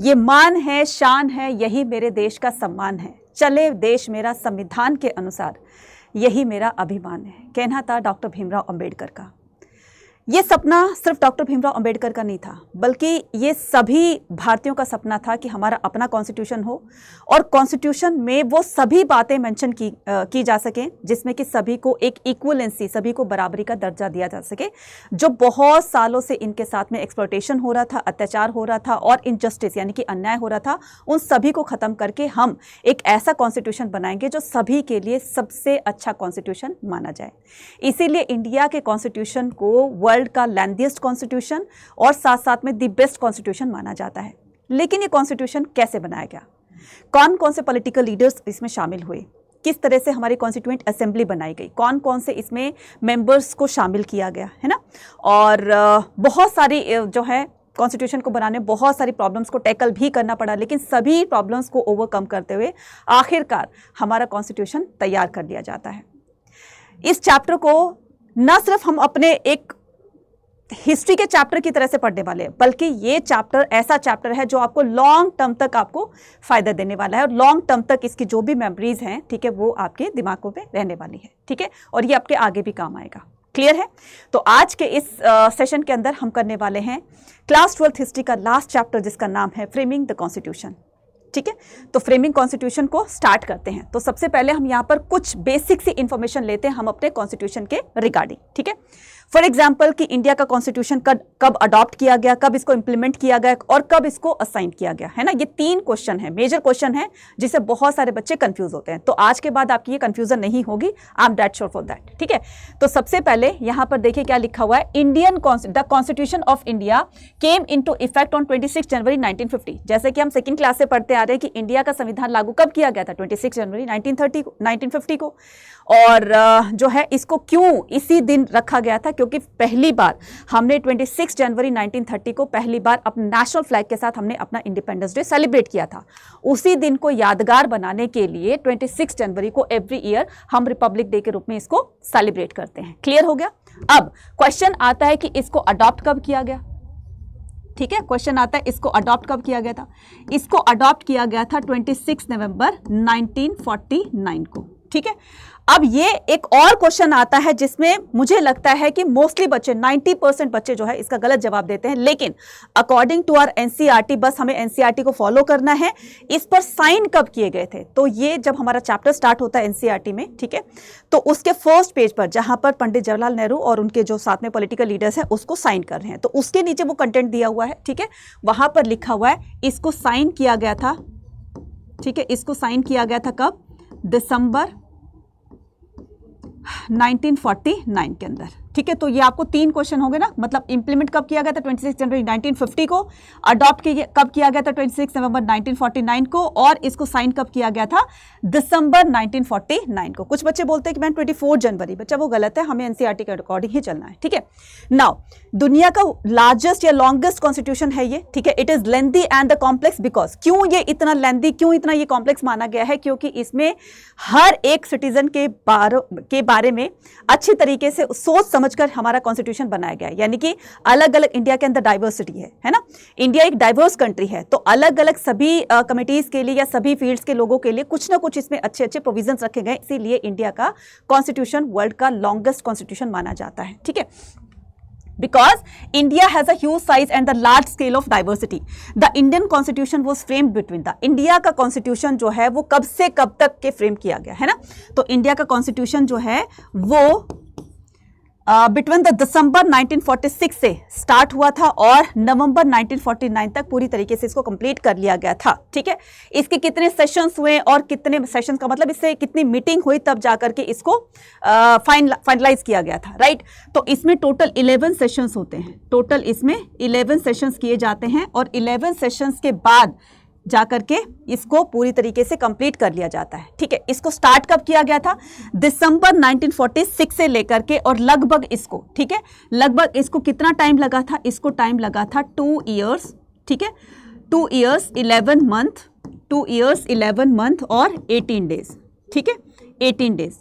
ये मान है, शान है, यही मेरे देश का सम्मान है। चले देश मेरा संविधान के अनुसार, यही मेरा अभिमान है। कहना था डॉक्टर भीमराव अंबेडकर का। ये सपना सिर्फ डॉक्टर भीमराव अंबेडकर का नहीं था, बल्कि ये सभी भारतीयों का सपना था कि हमारा अपना कॉन्स्टिट्यूशन हो और कॉन्स्टिट्यूशन में वो सभी बातें मेंशन की जा सकें जिसमें कि सभी को एक इक्वलेंसी, सभी को बराबरी का दर्जा दिया जा सके। जो बहुत सालों से इनके साथ में एक्सप्लॉयटेशन हो रहा था, अत्याचार हो रहा था और इनजस्टिस यानी कि अन्याय हो रहा था, उन सभी को खत्म करके हम एक ऐसा कॉन्स्टिट्यूशन बनाएंगे जो सभी के लिए सबसे अच्छा कॉन्स्टिट्यूशन माना जाए। इसीलिए इंडिया के कॉन्स्टिट्यूशन को वर्ल्ड का लेंथीएस्ट कॉन्स्टिट्यूशन और साथ साथ में द बेस्ट कॉन्स्टिट्यूशन माना जाता है। लेकिन ये कॉन्स्टिट्यूशन कैसे बनाया गया, कौन कौन से पॉलिटिकल लीडर्स इसमें शामिल हुए, किस तरह से हमारी कॉन्स्टिट्यूएंट असेंबली बनाई गई, कौन कौन से इसमें मेंबर्स को शामिल किया गया है ना। और बहुत सारी जो है कॉन्स्टिट्यूशन को बनाने बहुत सारी प्रॉब्लम्स को टैकल भी करना पड़ा, लेकिन सभी प्रॉब्लम्स को ओवरकम करते हुए आखिरकार हमारा कॉन्स्टिट्यूशन तैयार कर लिया जाता है। इस चैप्टर को न सिर्फ हम अपने एक हिस्ट्री के चैप्टर की तरह से पढ़ने वाले हैं, बल्कि ये चैप्टर ऐसा चैप्टर है जो आपको लॉन्ग टर्म तक आपको फायदा देने वाला है और लॉन्ग टर्म तक इसकी जो भी मेमोरीज हैं, ठीक है, वो आपके दिमागों में रहने वाली है, ठीक है, और ये आपके आगे भी काम आएगा। क्लियर है? तो आज के इस सेशन के अंदर हम करने वाले हैं क्लास 12th हिस्ट्री का लास्ट चैप्टर जिसका नाम है फ्रेमिंग द कॉन्स्टिट्यूशन। ठीक है, तो फ्रेमिंग कॉन्स्टिट्यूशन को स्टार्ट करते हैं। तो सबसे पहले हम यहाँ पर कुछ बेसिक सी इंफॉर्मेशन लेते हैं हम अपने कॉन्स्टिट्यूशन के रिगार्डिंग। ठीक है, फॉर एग्जाम्पल कि इंडिया का कॉन्स्टिट्यूशन कब अडॉप्ट किया गया, कब इसको इंप्लीमेंट किया गया और कब इसको असाइन किया गया, है ना। ये 3 क्वेश्चन है, मेजर क्वेश्चन है, जिससे बहुत सारे बच्चे कंफ्यूज होते हैं। तो आज के बाद आपकी ये कंफ्यूजन नहीं होगी, I am dead sure for that. ठीक है, तो सबसे पहले यहाँ पर देखिए क्या लिखा हुआ है, the constitution of India came into effect on 26 जनवरी 1950। जैसे कि हम सेकंड क्लास से पढ़ते आ रहे हैं कि इंडिया का संविधान लागू कब किया गया था, 26 जनवरी 1950 को। और जो है इसको क्यों इसी दिन रखा गया था, क्योंकि पहली बार हमने 26 जनवरी 1930 को पहली बार अपने नेशनल फ्लैग के साथ हमने अपना इंडिपेंडेंस डे सेलिब्रेट किया था। उसी दिन को यादगार बनाने के लिए 26 जनवरी को एवरी ईयर हम रिपब्लिक डे के रूप में इसको सेलिब्रेट करते हैं। क्लियर हो गया? अब क्वेश्चन आता है कि इसको अडॉप्ट कब किया गया। ठीक है, क्वेश्चन आता है इसको अडॉप्ट कब किया गया था। इसको अडॉप्ट किया गया था 26 नवंबर 1949 को। ठीक है, अब ये एक और क्वेश्चन आता है जिसमें मुझे लगता है कि मोस्टली बच्चे 90% बच्चे जो है इसका गलत जवाब देते हैं, लेकिन अकॉर्डिंग टू आवर एनसीईआरटी, बस हमें एनसीईआरटी को फॉलो करना है। इस पर साइन कब किए गए थे, तो ये जब हमारा चैप्टर स्टार्ट होता है एनसीईआरटी में, ठीक है, तो उसके फर्स्ट पेज पर जहां पर पंडित जवाहरलाल नेहरू और उनके जो साथ में पॉलिटिकल लीडर्स हैं उसको साइन कर रहे हैं, तो उसके नीचे वो कंटेंट दिया हुआ है। ठीक है, वहां पर लिखा हुआ है इसको साइन किया गया था। ठीक है, इसको साइन किया गया था कब, दिसंबर 1949 के अंदर। ठीक है, तो ये आपको 3 क्वेश्चन हो गए ना, मतलब इंप्लीमेंट कब किया गया था 26 जनवरी 1950 को, अडॉप्ट कब किया गया था 26 नवंबर 1949 को, और इसको साइन कब किया गया था, दिसंबर 1949 को। कुछ बच्चे बोलते हैं कि मैम 24 जनवरी, बच्चा वो गलत है, हमें एनसीईआरटी के अकॉर्डिंग ही चलना है। ठीक है, नाउ दुनिया का लार्जेस्ट या लॉन्गेस्ट कॉन्स्टिट्यूशन है ये। ठीक है, it is lengthy and the complex, because क्यों ये इतना लेंथी, क्यों इतना ये कॉम्प्लेक्स माना गया है, क्योंकि इसमें हर एक सिटीजन के बारे में अच्छी तरीके से सोच समझकर हमारा कॉन्स्टिट्यूशन बनाया गया है। यानी कि अलग अलग इंडिया के अंदर डाइवर्सिटी है ना, इंडिया एक डाइवर्स कंट्री है, तो अलग अलग सभी कमिटीज के लिए या सभी फील्ड्स के लोगों के लिए कुछ ना कुछ इसमें अच्छे अच्छे प्रोविजंस रखे गए, इसीलिए इंडिया का कॉन्स्टिट्यूशन वर्ल्ड का लॉन्गेस्ट कॉन्स्टिट्यूशन माना जाता है। ठीक है, because India has a huge size and the large scale of diversity. The Indian constitution was framed between the India का constitution जो है वो कब से कब तक के फ्रेम किया गया है ना, तो इंडिया का constitution जो है वो बिटवीन द दिसंबर 1946 से स्टार्ट हुआ था और नवंबर 1949 तक पूरी तरीके से इसको कंप्लीट कर लिया गया था। ठीक है, इसके कितने सेशंस हुए और कितने सेशंस का मतलब इससे कितनी मीटिंग हुई तब जाकर के इसको फाइनलाइज किया गया था, राइट। तो इसमें टोटल 11 सेशंस होते हैं, टोटल इसमें 11 सेशंस किए जाते हैं और 11 सेशंस के बाद जाकर के इसको पूरी तरीके से कंप्लीट कर लिया जाता है। ठीक है, इसको स्टार्ट कब किया गया था, दिसंबर 1946 से लेकर के, और लगभग इसको, ठीक है, लगभग इसको कितना टाइम लगा था, इसको टाइम लगा था 2 ईयर्स। ठीक है, 2 ईयर्स 11 मंथ, 2 ईयर्स 11 मंथ और 18 डेज। ठीक है, 18 डेज,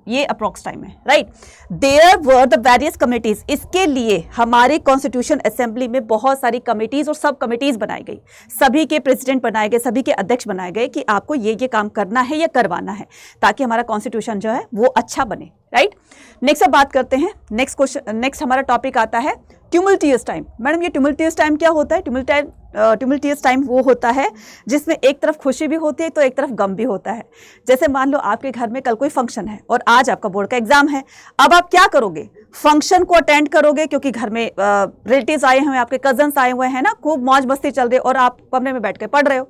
ये अप्रॉक्स टाइम है, right. There were the various committees, इसके लिए हमारे कॉन्स्टिट्यूशन असेंबली में बहुत सारी कमिटीज और सब कमिटीज बनाई गई, सभी के प्रेसिडेंट बनाए गए, सभी के अध्यक्ष बनाए गए कि आपको ये काम करना है या करवाना है, ताकि हमारा कॉन्स्टिट्यूशन जो है वो अच्छा बने, राइट। नेक्स्ट अब बात करते हैं, नेक्स्ट हमारा टॉपिक आता है ट्यूमुल्टियस टाइम। मैडम ये ट्यूमुल्टियस टाइम क्या होता है? ट्यूमुल्टियस टाइम वो होता है जिसमें एक तरफ खुशी भी होती है तो एक तरफ गम भी होता है। जैसे मान लो आपके घर में कल कोई फंक्शन है और आज आपका बोर्ड का एग्जाम है। अब आप क्या करोगे? फंक्शन को अटेंड करोगे क्योंकि घर में रिलेटिव्स आए हुए हैं, आपके कजन्स आए हुए हैं ना, खूब मौज मस्ती चल रही है और आप कमरे में बैठ के पढ़ रहे हो।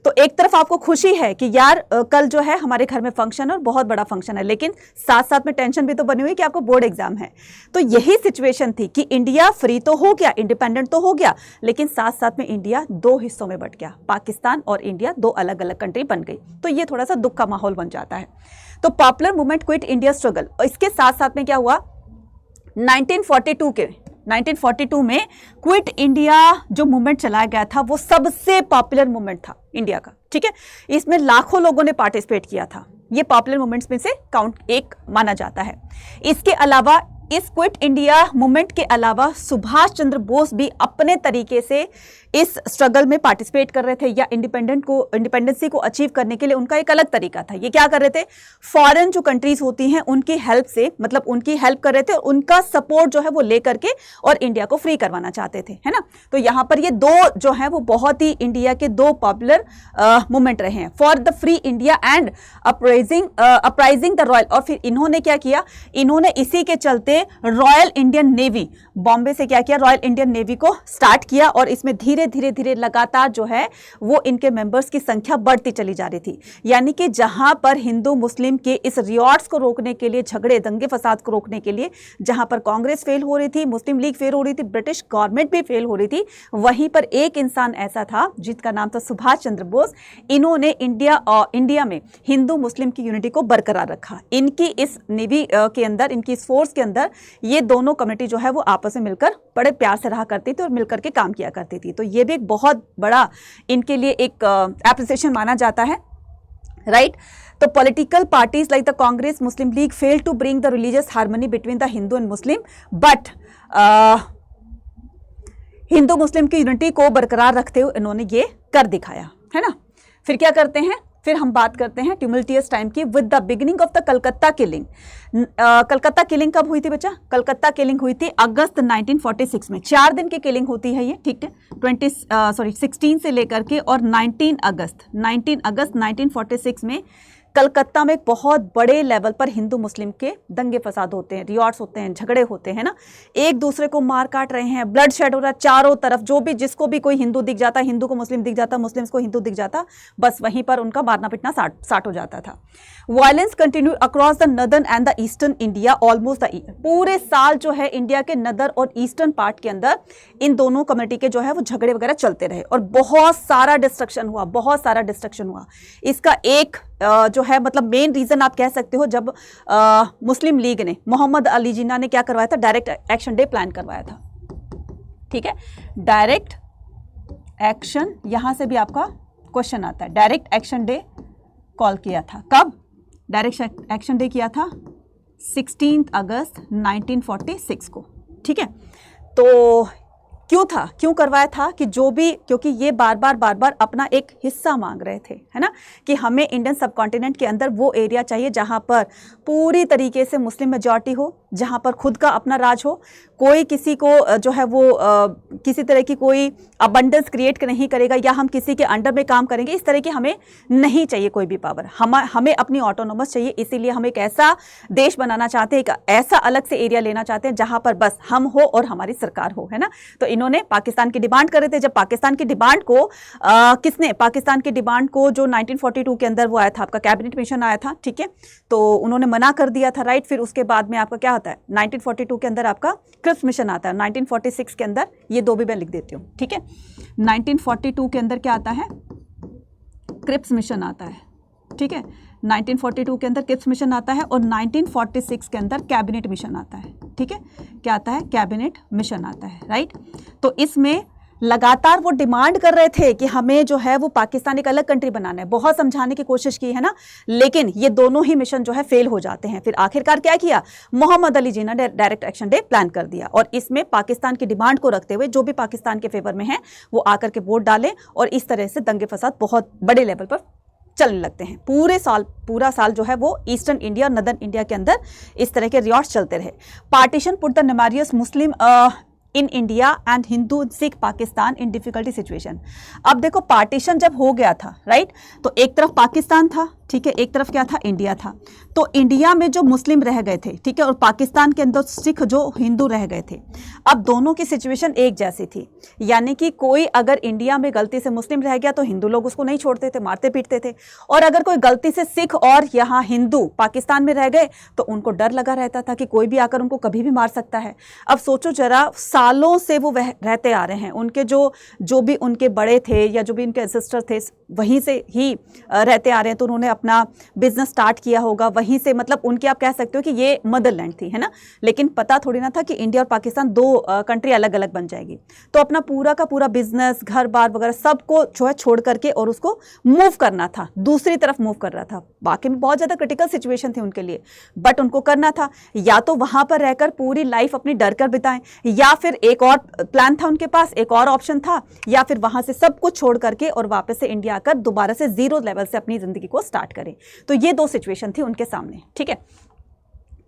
तो एक तरफ आपको खुशी है कि यार कल जो है हमारे घर में फंक्शन है और बहुत बड़ा फंक्शन है, लेकिन साथ साथ में टेंशन भी तो बनी हुई कि आपको बोर्ड एग्जाम है। तो यही सिचुएशन थी कि इंडिया फ्री तो हो गया, इंडिपेंडेंट तो हो गया, लेकिन साथ साथ में इंडिया दो हिस्सों में बट गया, पाकिस्तान और इंडिया दो अलग अलग कंट्री बन गई। तो ये थोड़ा सा दुख का माहौल बन जाता है। तो popular movement quit India struggle, और इसके साथ साथ में क्या हुआ, 1942 में क्विट इंडिया जो मूवमेंट चलाया गया था वो सबसे पॉपुलर मूवमेंट था इंडिया का, ठीक है। इसमें लाखों लोगों ने पार्टिसिपेट किया था, ये पॉपुलर मूवमेंट्स में से एक माना जाता है। इसके अलावा इस क्विट इंडिया मूवमेंट के अलावा सुभाष चंद्र बोस भी अपने तरीके से इस स्ट्रगल में पार्टिसिपेट कर रहे थे, या इंडिपेंडेंसी को अचीव करने के लिए उनका एक अलग तरीका था। ये क्या कर रहे थे, फॉरेन जो कंट्रीज होती हैं उनकी हेल्प से, मतलब उनकी हेल्प कर रहे थे और उनका सपोर्ट जो है वो लेकर के और इंडिया को फ्री करवाना चाहते थे, है ना। तो यहाँ पर ये दो जो है वो बहुत ही इंडिया के दो पॉपुलर मूवमेंट रहे हैं, for the free India and uprising the royal. और फिर इन्होंने क्या किया, इन्होंने इसी के चलते रॉयल इंडियन नेवी, बॉम्बे से क्या किया, रॉयल इंडियन नेवी को स्टार्ट किया, और इसमें धीरे धीरे लगातार जो है वो इनके मेंबर्स की संख्या बढ़ती चली जा रही थी। यानी कि जहां पर हिंदू मुस्लिम के इस रियॉट्स को रोकने के लिए, झगड़े दंगे फसाद को रोकने के लिए, जहां पर कांग्रेस फेल हो रही थी, मुस्लिम लीग फेल हो रही थी, ब्रिटिश गवर्नमेंट भी फेल हो रही थी, वहीं पर एक इंसान ऐसा था जिसका नाम था सुभाष चंद्र बोस। इन्होंने इंडिया में हिंदू मुस्लिम की यूनिटी को बरकरार रखा। इनकी इस नेवी के अंदर, इनकी इस फोर्स के अंदर ये दोनों कमेटी जो है वो आपस में मिलकर बड़े प्यार से रहा करती थी और मिलकर के काम किया करती थी। तो ये भी एक बहुत बड़ा इनके लिए एक एप्रिसिएशन माना जाता है, राइट। तो political parties like the Congress, Muslim League fail to bring the religious harmony between the Hindu and Muslim, but Hindu Muslim की यूनिटी को बरकरार रखते हुए इन्होंने ये कर दिखाया, है ना। फिर क्या करते हैं, फिर हम बात करते हैं ट्यूमुल्टियस टाइम की, with the beginning of the Calcutta killing. Calcutta killing कब हुई थी बच्चा? कलकत्ता किलिंग हुई थी अगस्त 1946 में। 4 दिन की किलिंग होती है ये, ठीक है, 16 से लेकर के, और 19 अगस्त 1946 में कलकत्ता में बहुत बड़े लेवल पर हिंदू मुस्लिम के दंगे फसाद होते हैं, रियॉट्स होते हैं, झगड़े होते हैं ना, एक दूसरे को मार काट रहे हैं, ब्लड शेड हो रहा है चारों तरफ। जो भी, जिसको भी कोई हिंदू दिख जाता, हिंदू को मुस्लिम दिख जाता, मुस्लिम्स को हिंदू दिख जाता, बस वहीं पर उनका मारना पिटना स्टार्ट हो जाता था। Violence continue across the northern and the eastern India almost the year. पूरे साल जो है इंडिया के नदर और ईस्टर्न पार्ट के अंदर इन दोनों कम्युनिटी के जो है वो झगड़े वगैरह चलते रहे और बहुत सारा डिस्ट्रक्शन हुआ। इसका एक जो है मतलब मेन रीजन आप कह सकते हो, जब मुस्लिम लीग ने, मोहम्मद अली जिन्ना ने क्या करवाया था, डायरेक्ट एक्शन डे प्लान करवाया था, ठीक है। डायरेक्ट एक्शन, यहां से भी आपका क्वेश्चन आता है, डायरेक्ट एक्शन डे कॉल किया था। कब डायरेक्ट एक्शन डे किया था? 16 अगस्त 1946 को, ठीक है। तो क्यों करवाया था कि जो भी, क्योंकि ये बार बार अपना एक हिस्सा मांग रहे थे, है ना, कि हमें इंडियन सबकॉन्टिनेंट के अंदर वो एरिया चाहिए जहां पर पूरी तरीके से मुस्लिम मेजॉरिटी हो, जहां पर खुद का अपना राज हो, कोई किसी को जो है वो किसी तरह की कोई अबंडेंस क्रिएट नहीं करेगा, या हम किसी के अंडर में काम करेंगे, इस तरह की हमें नहीं चाहिए कोई भी पावर। हमें अपनी ऑटोनोमस चाहिए, इसीलिए हम एक ऐसा देश बनाना चाहते हैं, एक ऐसा अलग से एरिया लेना चाहते हैं जहां पर बस हम हो और हमारी सरकार हो, है ना। तो इन्होंने पाकिस्तान की डिमांड कर रहे थे। जब पाकिस्तान की डिमांड को पाकिस्तान की डिमांड को जो 1942 के अंदर वो आया था, आपका कैबिनेट मिशन आया था, ठीक है, तो उन्होंने मना कर दिया था, राइट। फिर उसके बाद में आपका क्या होता है, 1942 के अंदर आपका क्रिप्स मिशन आता है, 1946 के अंदर, ये दो भी मैं लिख देती हूँ, ठीक है। 1942 के अंदर क्या आता है, क्रिप्स मिशन आता है, ठीक है। 1942 के अंदर क्रिप्स मिशन आता है और 1946 के अंदर कैबिनेट मिशन आता है, ठीक है। क्या आता है? कैबिनेट मिशन आता है, राइट। तो इसमें लगातार वो डिमांड कर रहे थे कि हमें जो है वो पाकिस्तान एक अलग कंट्री बनाना है, बहुत समझाने की कोशिश की है ना, लेकिन ये दोनों ही मिशन जो है फेल हो जाते हैं। फिर आखिरकार क्या किया, मोहम्मद अली जिन्ना ने डायरेक्ट एक्शन डे प्लान कर दिया और इसमें पाकिस्तान की डिमांड को रखते हुए जो भी पाकिस्तान के फेवर में है वो आकर के वोट डालें और इस तरह से दंगे फसाद बहुत बड़े लेवल पर चलने लगते हैं। पूरा साल जो है वो ईस्टर्न इंडिया और नदर्न इंडिया के अंदर इस तरह के रियॉट्स चलते रहे। Partition put the numerous Muslim in India and Hindu Sikh Pakistan in difficulty situation. अब देखो पार्टीशन जब हो गया था, राइट, तो एक तरफ पाकिस्तान था, ठीक है, एक तरफ क्या था, इंडिया था। तो इंडिया में जो मुस्लिम रह गए थे, ठीक है, और पाकिस्तान के अंदर सिख जो हिंदू रह गए थे। अब दोनों की सिचुएशन एक जैसी थी, यानी कि कोई अगर इंडिया में गलती से मुस्लिम रह गया तो हिंदू लोग उसको नहीं छोड़ते थे, मारते पीटते थे, और अगर कोई गलती से सिख और यहाँ हिंदू पाकिस्तान में रह गए तो उनको डर लगा रहता था कि कोई भी आकर उनको कभी भी मार सकता है। अब सोचो जरा, सालों से वो रहते आ रहे हैं, उनके जो भी उनके बड़े थे या जो भी उनके एंसेस्टर थे वहीं से ही रहते आ रहे हैं, तो उन्होंने अपना बिजनेस स्टार्ट किया होगा वहीं से, मतलब उनकी आप कह सकते हो कि ये मदरलैंड थी, है ना। लेकिन पता थोड़ी ना था कि इंडिया और पाकिस्तान दो कंट्री अलग अलग बन जाएगी। तो अपना पूरा का पूरा बिजनेस, घर बार वगैरह सबको जो है छोड़ करके और उसको मूव करना था, दूसरी तरफ मूव कर रहा था। बाकी में बहुत ज़्यादा क्रिटिकल सिचुएशन थी उनके लिए, बट उनको करना था, या तो वहाँ पर रहकर पूरी लाइफ अपनी डर कर बिताएं, या फिर एक और प्लान था उनके पास, एक और ऑप्शन था, या फिर वहाँ से सब कुछ छोड़ करके और वापस से इंडिया आकर दोबारा से जीरो लेवल से अपनी ज़िंदगी को स्टार्ट करें। तो ये दो सिचुएशन थी उनके सामने, ठीक है।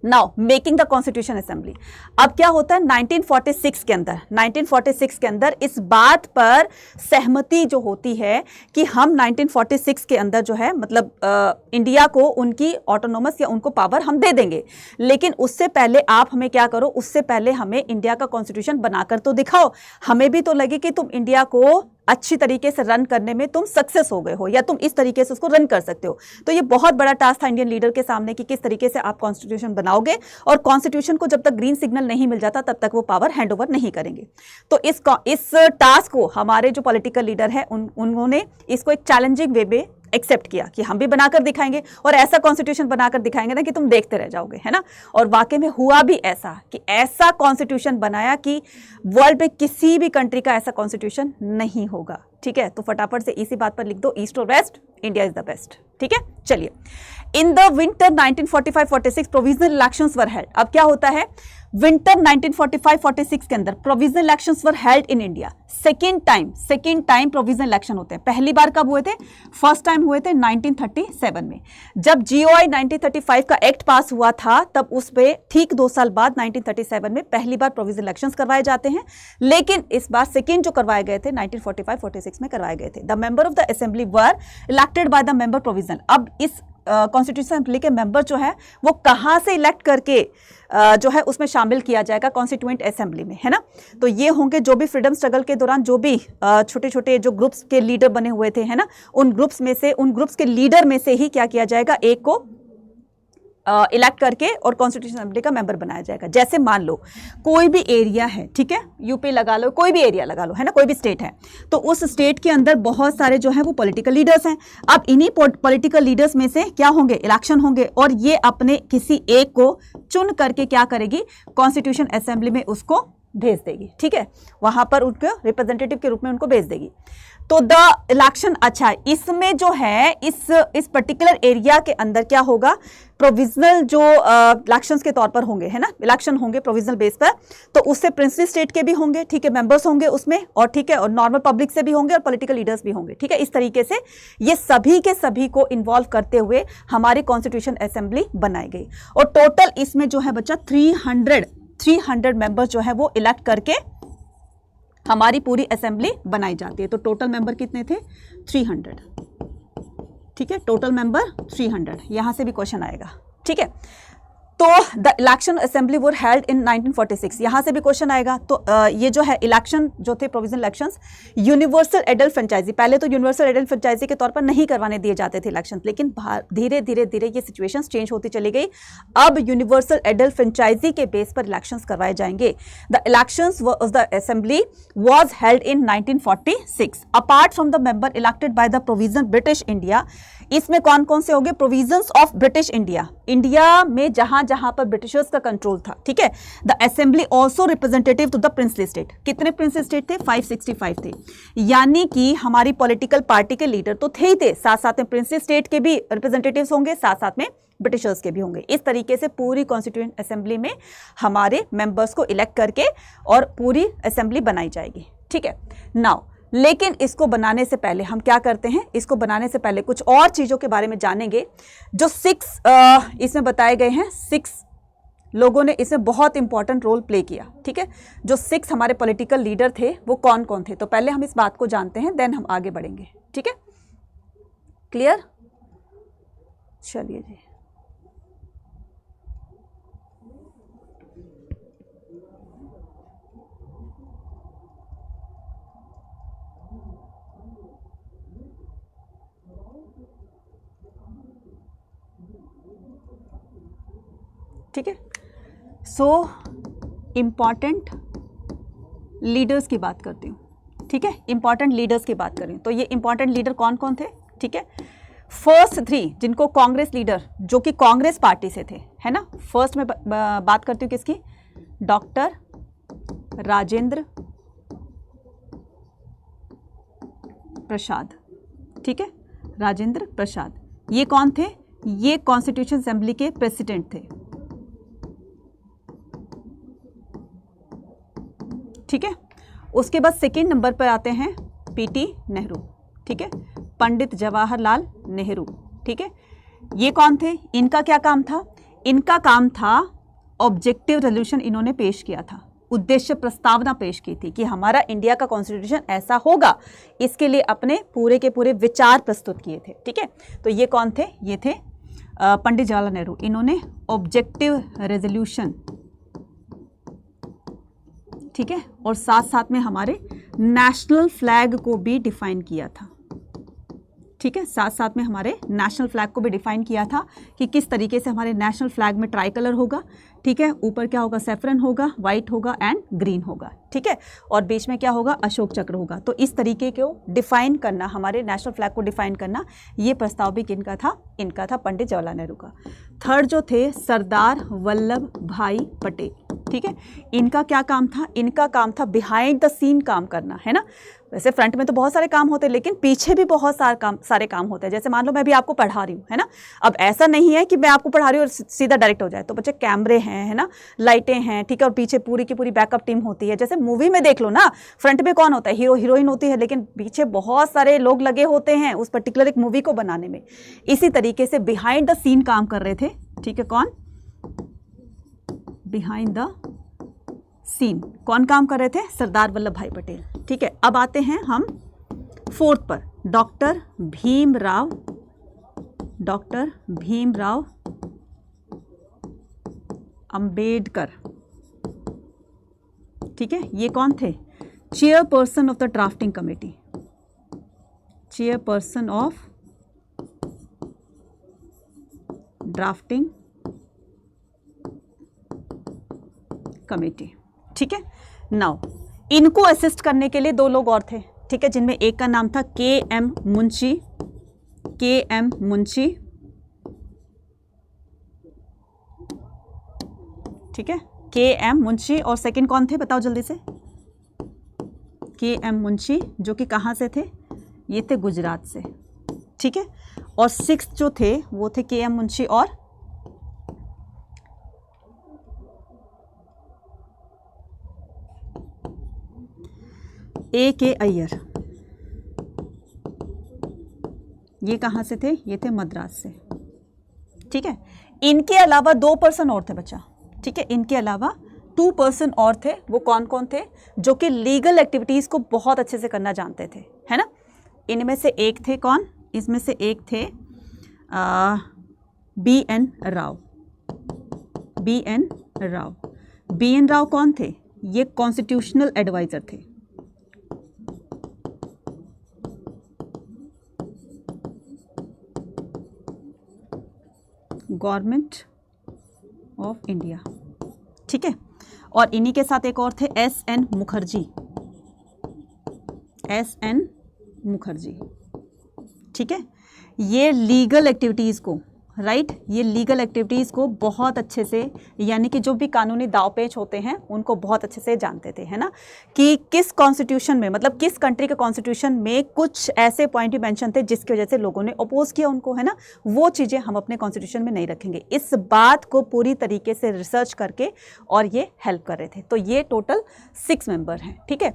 Now making the constitution assembly. अब क्या होता है 1946 के अंदर इस बात पर सहमति जो होती है कि हम 1946 के अंदर जो है मतलब इंडिया को उनकी ऑटोनोमस या उनको पावर हम दे देंगे, लेकिन उससे पहले आप हमें क्या करो, उससे पहले हमें इंडिया का कॉन्स्टिट्यूशन बनाकर तो दिखाओ, हमें भी तो लगे कि तुम इंडिया को अच्छी तरीके से रन करने में तुम सक्सेस हो गए हो या तुम इस तरीके से उसको रन कर सकते हो। तो ये बहुत बड़ा टास्क था इंडियन लीडर के सामने कि किस तरीके से आप कॉन्स्टिट्यूशन बनाओगे, और कॉन्स्टिट्यूशन को जब तक ग्रीन सिग्नल नहीं मिल जाता तब तक वो पावर हैंड ओवर नहीं करेंगे। तो इस टास्क को हमारे जो पॉलिटिकल लीडर है उन्होंने इसको एक चैलेंजिंग वे में एक्सेप्ट किया कि हम भी बनाकर दिखाएंगे और ऐसा कॉन्स्टिट्यूशन बनाकर दिखाएंगे ना कि तुम देखते रह जाओगे, है ना। और वाकई में हुआ भी ऐसा कि ऐसा कॉन्स्टिट्यूशन बनाया कि वर्ल्ड में किसी भी कंट्री का ऐसा कॉन्स्टिट्यूशन नहीं होगा, ठीक है। तो फटाफट से इसी बात पर लिख दो, ईस्ट और west, India is the best, ठीक है। चलिए, in the winter 1945-46 provisional elections were held. अब क्या होता है, विंटर 1945-46 के अंदर provisional elections were held in India. Second time provisional election होते हैं। पहली बार कब हुए थे, फर्स्ट टाइम हुए थे 1937 में, जब जीओआई 1935 का एक्ट पास हुआ था, तब उस पे ठीक 2 साल बाद 1937 में पहली बार प्रोविजनल इलेक्शंस करवाए जाते हैं। लेकिन इस बार सेकेंड जो करवाए गए थे 1945-46 में करवाए गए थे। The member of the assembly were elected by the member provisional. अब इस कॉन्स्टिट्यूशन असेंबली के मेंबर जो है वो कहाँ से इलेक्ट करके जो है उसमें शामिल किया जाएगा कॉन्स्टिट्यूएंट असेंबली में, है ना। तो ये होंगे जो भी फ्रीडम स्ट्रगल के दौरान जो भी छोटे छोटे जो ग्रुप्स के लीडर बने हुए थे, है ना, उन ग्रुप्स के लीडर में से ही क्या किया जाएगा, एक को इलेक्ट करके और कॉन्स्टिट्यूशन असेंबली का मेंबर बनाया जाएगा। जैसे मान लो कोई भी एरिया है, ठीक है, यूपी लगा लो, कोई भी एरिया लगा लो, है ना, कोई भी स्टेट है, तो उस स्टेट के अंदर बहुत सारे जो है वो पॉलिटिकल लीडर्स हैं। अब इन्हीं पॉलिटिकल लीडर्स में से क्या होंगे, इलेक्शन होंगे, और ये अपने किसी एक को चुन करके क्या करेगी, कॉन्स्टिट्यूशन असेंबली में उसको भेज देगी, ठीक है, वहां पर उनको रिप्रेजेंटेटिव के रूप में उनको भेज देगी। तो द इलेक्शन, अच्छा, इसमें जो है इस पर्टिकुलर एरिया के अंदर क्या होगा, प्रोविजनल जो इलेक्शंस के तौर पर होंगे, है ना, इलेक्शन होंगे प्रोविजनल बेस पर। तो उससे प्रिंसली स्टेट के भी होंगे, ठीक है, मेंबर्स होंगे उसमें, और ठीक है, और नॉर्मल पब्लिक से भी होंगे और पॉलिटिकल लीडर्स भी होंगे, ठीक है। इस तरीके से ये सभी के सभी को इन्वॉल्व करते हुए हमारी कॉन्स्टिट्यूशन असेंबली बनाई गई। और टोटल इसमें जो है बच्चा 300 मेंबर्स जो है वो इलेक्ट करके हमारी पूरी असेंबली बनाई जाती है। तो टोटल मेंबर कितने थे, 300, ठीक है, टोटल मेंबर 300। यहां से भी क्वेश्चन आएगा, ठीक है। तो the election assembly were held इन 1946, यहाँ से भी क्वेश्चन आएगा। तो ये जो है इलेक्शन जो थे provisional elections, universal adult franchise, पहले तो यूनिवर्सल एडल्ट फ्रेंचाइजी के तौर पर नहीं करवाने दिए जाते थे इलेक्शंस, लेकिन धीरे धीरे ये सिचुएशंस चेंज होती चली गई। अब यूनिवर्सल एडल्ट फ्रेंचाइजी के बेस पर इलेक्शंस करवाए जाएंगे। The elections of the assembly was held in 1946 apart from the member elected by the provisional British India. इसमें कौन कौन से होंगे? Provisions of British India, India में जहां जहां पर ब्रिटिशर्स का कंट्रोल था, ठीक है। The assembly also representative to the princely state. कितने प्रिंसली स्टेट थे? 565 थे। यानी कि हमारी पॉलिटिकल पार्टी के लीडर तो थे ही थे, साथ साथ में प्रिंसली स्टेट के भी रिप्रेजेंटेटिव्स होंगे, साथ साथ में ब्रिटिशर्स के भी होंगे। इस तरीके से पूरी कॉन्स्टिट्यूएंट असेंबली में हमारे मेंबर्स को इलेक्ट करके और पूरी असेंबली बनाई जाएगी, ठीक है। नाउ लेकिन इसको बनाने से पहले हम क्या करते हैं? इसको बनाने से पहले कुछ और चीजों के बारे में जानेंगे। जो 6 इसमें बताए गए हैं, 6 लोगों ने इसमें बहुत इंपॉर्टेंट रोल प्ले किया, ठीक है। जो 6 हमारे पॉलिटिकल लीडर थे वो कौन कौन थे? तो पहले हम इस बात को जानते हैं, देन हम आगे बढ़ेंगे, ठीक है। क्लियर? चलिए जी। ठीक है। सो इम्पॉर्टेंट लीडर्स की बात करती हूँ, ठीक है। इंपॉर्टेंट लीडर्स की बात करें तो ये इंपॉर्टेंट लीडर कौन कौन थे, ठीक है। फर्स्ट 3 जिनको कांग्रेस लीडर, जो कि कांग्रेस पार्टी से थे, है ना। फर्स्ट में बात करती हूँ किसकी? डॉक्टर राजेंद्र प्रसाद, ठीक है। राजेंद्र प्रसाद ये कौन थे? ये कॉन्स्टिट्यूशन असेंबली के प्रेसिडेंट थे, ठीक है। उसके बाद सेकंड नंबर पर आते हैं पीटी नेहरू, ठीक है। पंडित जवाहरलाल नेहरू, ठीक है। ये कौन थे? इनका क्या काम था? इनका काम था ऑब्जेक्टिव रेजोल्यूशन इन्होंने पेश किया था, उद्देश्य प्रस्तावना पेश की थी कि हमारा इंडिया का कॉन्स्टिट्यूशन ऐसा होगा, इसके लिए अपने पूरे के पूरे विचार प्रस्तुत किए थे, ठीक है। तो ये कौन थे? ये थे पंडित जवाहरलाल नेहरू। इन्होंने ऑब्जेक्टिव रेजोल्यूशन, ठीक है, और साथ साथ में हमारे नेशनल फ्लैग को भी डिफाइन किया था, ठीक है। साथ साथ में हमारे नेशनल फ्लैग को भी डिफाइन किया था कि किस तरीके से हमारे नेशनल फ्लैग में ट्राई कलर होगा, ठीक है। ऊपर क्या होगा? सैफरन होगा, वाइट होगा एंड ग्रीन होगा, ठीक है। और बीच में क्या होगा? अशोक चक्र होगा। तो इस तरीके को डिफाइन करना, हमारे नेशनल फ्लैग को डिफाइन करना, ये प्रस्ताव भी किनका था? इनका था, पंडित जवाहरलाल नेहरू का। थर्ड जो थे सरदार वल्लभ भाई पटेल, ठीक है। इनका क्या काम था? इनका काम था बिहाइंड द सीन काम करना, है ना। वैसे फ्रंट में तो बहुत सारे काम होते हैं, लेकिन पीछे भी बहुत सारे काम होते हैं। जैसे मान लो मैं भी आपको पढ़ा रही हूँ, है ना। अब ऐसा नहीं है कि मैं आपको पढ़ा रही हूँ और सीधा डायरेक्ट हो जाए। तो बच्चे कैमरे हैं, है ना, लाइटें हैं, ठीक है, और पीछे पूरी की पूरी बैकअप टीम होती है। जैसे मूवी में देख लो ना, फ्रंट में कौन होता है? हीरो हीरोइन होती है, लेकिन पीछे बहुत सारे लोग लगे होते हैं उस पर्टिकुलर एक मूवी को बनाने में। इसी तरीके से बिहाइंड द सीन काम कर रहे थे, ठीक है। कौन? बिहाइंड द सीन कौन काम कर रहे थे? सरदार वल्लभ भाई पटेल, ठीक है। अब आते हैं हम फोर्थ पर, डॉक्टर भीमराव अंबेडकर, ठीक है। ये कौन थे? Chairperson of the drafting committee, chairperson of drafting committee, ठीक है। नाउ इनको असिस्ट करने के लिए 2 लोग और थे, ठीक है, जिनमें एक का नाम था के.एम. मुंशी, ठीक है, के.एम. मुंशी। और सेकंड कौन थे? बताओ जल्दी से। के.एम. मुंशी जो कि कहाँ से थे? ये थे गुजरात से, ठीक है। और 6th जो थे वो थे के.एम. मुंशी और A.K. अय्यर। ये कहाँ से थे? ये थे मद्रास से, ठीक है। इनके अलावा 2 पर्सन और थे बच्चा, ठीक है। इनके अलावा 2 पर्सन और थे। वो कौन कौन थे? जो कि लीगल एक्टिविटीज़ को बहुत अच्छे से करना जानते थे, है ना। इनमें से एक थे कौन? इसमें से एक थे B.N. राव। B.N. राव कौन थे? ये कॉन्स्टिट्यूशनल एडवाइज़र थे, गवर्नमेंट ऑफ इंडिया, ठीक है। और इन्हीं के साथ एक और थे S.N. मुखर्जी, ठीक है, ये लीगल एक्टिविटीज़ को, राइट, ये लीगल एक्टिविटीज़ को बहुत अच्छे से, यानी कि जो भी कानूनी दाव पेच होते हैं उनको बहुत अच्छे से जानते थे, है ना, कि किस कॉन्स्टिट्यूशन में, मतलब किस कंट्री के कॉन्स्टिट्यूशन में कुछ ऐसे पॉइंट भी मेंशन थे जिसकी वजह से लोगों ने अपोज किया उनको, है ना, वो चीज़ें हम अपने कॉन्स्टिट्यूशन में नहीं रखेंगे। इस बात को पूरी तरीके से रिसर्च करके और ये हेल्प कर रहे थे। तो ये टोटल 6 मेंबर हैं, ठीक है,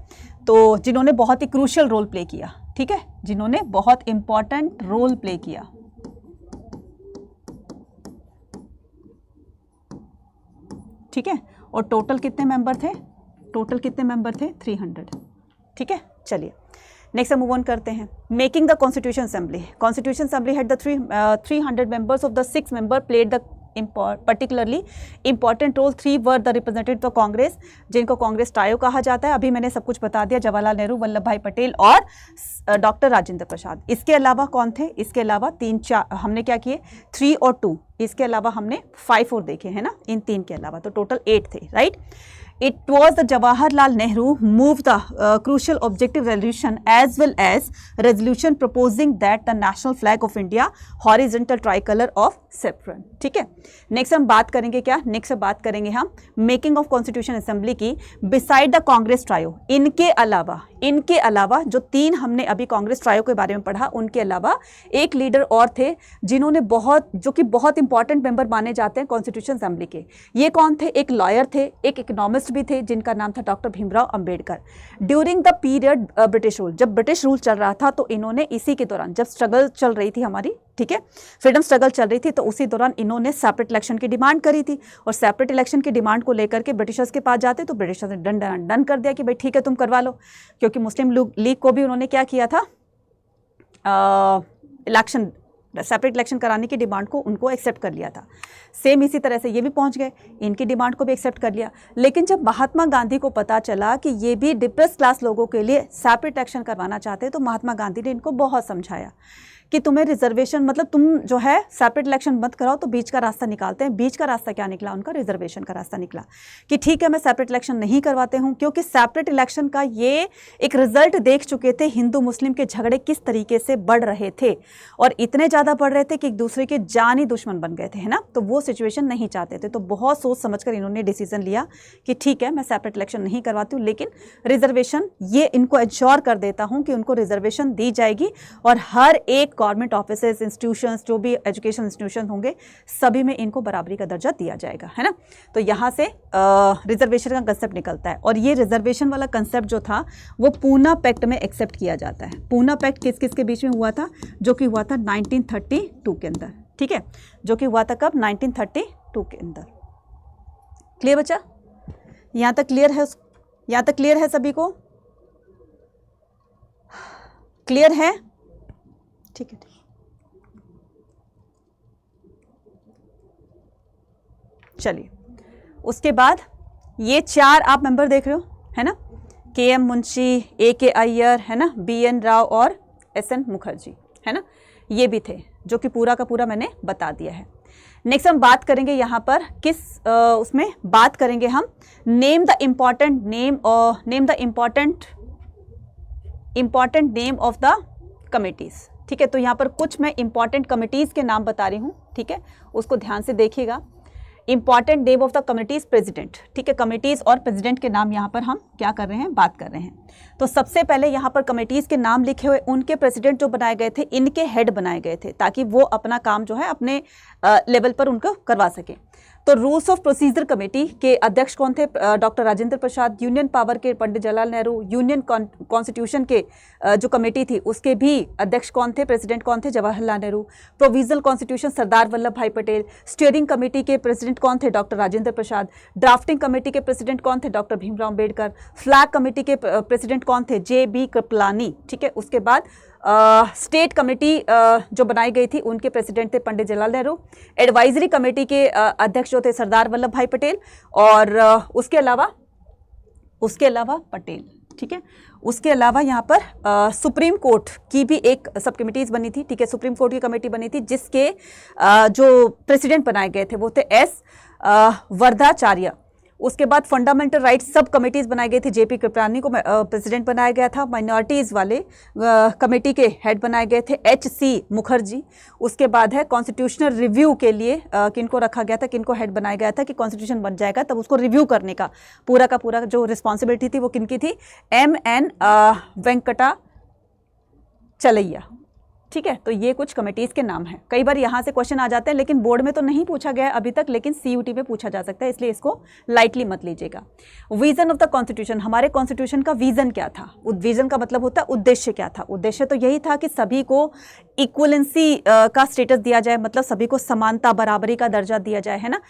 तो जिन्होंने बहुत ही क्रूशियल रोल प्ले किया, ठीक है, जिन्होंने बहुत इंपॉर्टेंट रोल प्ले किया। ठीक है, और टोटल कितने मेंबर थे? टोटल कितने मेंबर थे? 300। ठीक है, चलिए नेक्स्ट मूव ऑन करते हैं। Making the constitution assembly. Constitution assembly had the 300 members of the 6 member played the particularly important role। 3 were the representative of Congress, जिनको कांग्रेस ट्रायो कहा जाता है। अभी मैंने सब कुछ बता दिया, जवाहरलाल नेहरू, वल्लभ भाई पटेल और डॉक्टर राजेंद्र प्रसाद। इसके अलावा कौन थे? इसके अलावा 3-4 हमने क्या किए, 3 और 2, इसके अलावा हमने 5 और देखे, है ना, इन 3 के अलावा, तो टोटल 8 थे, right. It was the Jawaharlal Nehru moved the crucial objective resolution as well as resolution proposing that the national flag of India horizontal tricolor of saffron। ठीक है, नेक्स्ट हम बात करेंगे क्या? नेक्स्ट बात करेंगे हम मेकिंग ऑफ कॉन्स्टिट्यूशन असेंबली की। बिसाइड द कांग्रेस ट्रायो, इनके अलावा जो 3 हमने अभी कांग्रेस ट्रायो के बारे में पढ़ा, उनके अलावा एक लीडर और थे जिन्होंने जो कि बहुत इंपॉर्टेंट मेंबर माने जाते हैं कॉन्स्टिट्यूशन असेंबली के। ये कौन थे? एक लॉयर थे, एक इकोनॉमिस्ट भी थे, जिनका नाम था doctor Bhimrao Ambedkar. During the period British rule, जब ब्रिटिश रूल चल रहा था, तो इन्होंने इसी के दौरान, जब स्ट्रगल चल रही थी हमारी, ठीक है, फ्रीडम स्ट्रगल चल रही थी, तो उसी दौरान इन्होंने सेपरेट इलेक्शन की डिमांड करी थी। और सेपरेट इलेक्शन की डिमांड को लेकर के ब्रिटिशर्स के पास जाते, तो ब्रिटिशर्स ने डन कर दिया कि भाई ठीक है तुम करवा लो, क्योंकि मुस्लिम लीग को भी उन्होंने क्या किया था, इलेक्शन, सेपरेट इलेक्शन कराने की डिमांड को उनको एक्सेप्ट कर लिया था। सेम इसी तरह से ये भी पहुंच गए, इनकी डिमांड को भी एक्सेप्ट कर लिया। लेकिन जब महात्मा गांधी को पता चला कि ये भी डिप्रेस क्लास लोगों के लिए सेपरेट इलेक्शन करवाना चाहते हैं, तो महात्मा गांधी ने इनको बहुत समझाया कि तुम्हें रिजर्वेशन, मतलब तुम जो है सेपरेट इलेक्शन मत कराओ, तो बीच का रास्ता निकालते हैं। बीच का रास्ता क्या निकला उनका? रिजर्वेशन का रास्ता निकला कि ठीक है मैं सेपरेट इलेक्शन नहीं करवाते हूँ, क्योंकि सेपरेट इलेक्शन का ये एक रिजल्ट देख चुके थे, हिंदू मुस्लिम के झगड़े किस तरीके से बढ़ रहे थे, और इतने ज़्यादा बढ़ रहे थे कि एक दूसरे के जानी दुश्मन बन गए थे, है ना। तो वो सिचुएशन नहीं चाहते थे, तो बहुत सोच समझ कर इन्होंने डिसीजन लिया कि ठीक है मैं सेपरेट इलेक्शन नहीं करवाती हूँ, लेकिन रिजर्वेशन ये इनको एंश्योर कर देता हूँ कि उनको रिजर्वेशन दी जाएगी, और हर एक गवर्नमेंट ऑफिसेज, इंस्टीट्यूशंस, जो भी एजुकेशन इंस्टीट्यूशन होंगे, सभी में इनको बराबरी का दर्जा दिया जाएगा, है ना। तो यहाँ से रिजर्वेशन का कंसेप्ट निकलता है, और ये रिजर्वेशन वाला कंसेप्ट जो था वो पूना पैक्ट में एक्सेप्ट किया जाता है। पूना पैक्ट किस किस के बीच में हुआ था? जो कि हुआ था 1932 के अंदर, ठीक है, जो कि हुआ था कब? 1932 के अंदर। क्लियर बच्चा? यहाँ तक क्लियर है? यहाँ तक क्लियर है सभी को? क्लियर है? ठीक है, चलिए उसके बाद ये 4 आप मेंबर देख रहे हो, है ना, KM मुंशी, AK अय्यर, है ना, BN राव और SN मुखर्जी, है ना, ये भी थे, जो कि पूरा का पूरा मैंने बता दिया है। नेक्स्ट हम बात करेंगे यहाँ पर किस उसमें बात करेंगे हम, name the important name of the committees. ठीक है, तो यहाँ पर कुछ मैं इंपॉर्टेंट कमिटीज़ के नाम बता रही हूँ, ठीक है, उसको ध्यान से देखिएगा। Important name of the committees president, ठीक है, कमिटीज़ और प्रेसिडेंट के नाम यहाँ पर हम क्या कर रहे हैं, बात कर रहे हैं। तो सबसे पहले यहाँ पर कमिटीज़ के नाम लिखे हुए, उनके प्रेसिडेंट जो बनाए गए थे, इनके हेड बनाए गए थे, ताकि वो अपना काम जो है अपने लेवल पर उनको करवा सकें। तो रूल्स ऑफ प्रोसीजर कमेटी के अध्यक्ष कौन थे? Doctor Rajendra Prasad. Union power के पंडित जवाहरलाल नेहरू। यूनियन कॉन्स्टिट्यूशन के जो कमेटी थी उसके भी अध्यक्ष कौन थे, प्रेसिडेंट कौन थे? जवाहरलाल नेहरू। प्रोविजनल कॉन्स्टिट्यूशन सरदार वल्लभ भाई पटेल। स्टीयरिंग कमेटी के प्रेसिडेंट कौन थे? Doctor Rajendra Prasad. Drafting committee के प्रेसिडेंट कौन थे? Doctor Bhimrao Ambedkar. Flag committee के प्रेसिडेंट कौन थे? JB कृपलानी। ठीक है, उसके बाद स्टेट कमेटी जो बनाई गई थी उनके प्रेसिडेंट थे पंडित जवाहरलाल नेहरू। एडवाइजरी कमेटी के अध्यक्ष जो थे सरदार वल्लभ भाई पटेल, और उसके अलावा पटेल। ठीक है, उसके अलावा यहाँ पर सुप्रीम कोर्ट की भी एक सब कमिटीज़ बनी थी। ठीक है, सुप्रीम कोर्ट की कमेटी बनी थी जिसके जो प्रेसिडेंट बनाए गए थे वो थे S वर्धाचार्य। उसके बाद फंडामेंटल राइट्स सब कमेटीज बनाई गई थी, जेपी कृपलानी को प्रेसिडेंट बनाया गया था, माइनॉरिटीज़ वाले कमेटी के हेड बनाए गए थे एच.सी. मुखर्जी। उसके बाद है कॉन्स्टिट्यूशनल रिव्यू के लिए किनको रखा गया था, किनको हेड बनाया गया था कि कॉन्स्टिट्यूशन बन जाएगा तब उसको रिव्यू करने का पूरा जो रिस्पॉन्सिबिलिटी थी वो किनकी थी, M.N. वेंकटा चलैया। ठीक है, तो ये कुछ कमेटीज के नाम हैं। कई बार यहाँ से क्वेश्चन आ जाते हैं, लेकिन बोर्ड में तो नहीं पूछा गया है अभी तक, लेकिन CUT में पूछा जा सकता है, इसलिए इसको लाइटली मत लीजिएगा। विजन ऑफ द कॉन्स्टिट्यूशन, हमारे कॉन्स्टिट्यूशन का विजन क्या था? विजन का मतलब होता है उद्देश्य क्या था? उद्देश्य तो यही था कि सभी को इक्वलेंसी का स्टेटस दिया जाए, मतलब सभी को समानता, बराबरी का दर्जा दिया जाए, है ना।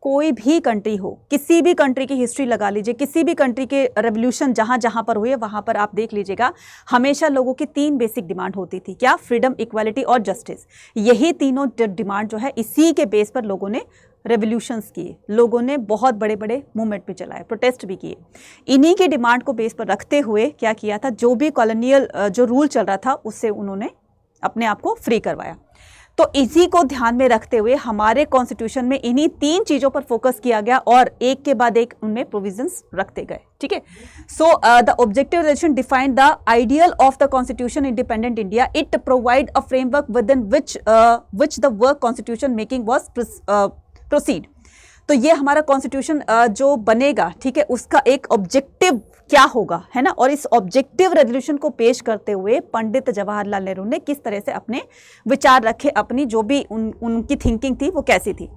कोई भी कंट्री हो, किसी भी कंट्री की हिस्ट्री लगा लीजिए, किसी भी कंट्री के रेवोल्यूशन जहाँ जहाँ पर हुए वहाँ पर आप देख लीजिएगा, हमेशा लोगों की 3 बेसिक डिमांड होती थी। क्या? फ्रीडम, इक्वालिटी और जस्टिस। यही तीनों डिमांड जो है, इसी के बेस पर लोगों ने रेवोल्यूशंस किए, लोगों ने बहुत बड़े बड़े मूवमेंट भी चलाए, प्रोटेस्ट भी किए। इन्हीं के डिमांड को बेस पर रखते हुए क्या किया था, जो भी कॉलोनियल जो रूल चल रहा था उससे उन्होंने अपने आप को फ्री करवाया। तो इसी को ध्यान में रखते हुए हमारे कॉन्स्टिट्यूशन में इन्हीं 3 चीजों पर फोकस किया गया और एक के बाद एक उनमें प्रोविजंस रखते गए। ठीक है, so the objective resolution define the ideal of the constitution independent India. It provide a framework with in which the work constitution making was proceed. तो ये हमारा कॉन्स्टिट्यूशन जो बनेगा, ठीक है, उसका एक ऑब्जेक्टिव क्या होगा, है ना। और इस ऑब्जेक्टिव रेजोल्यूशन को पेश करते हुए पंडित जवाहरलाल नेहरू ने किस तरह से अपने विचार रखे, अपनी जो भी उनकी थिंकिंग थी वो कैसी थी।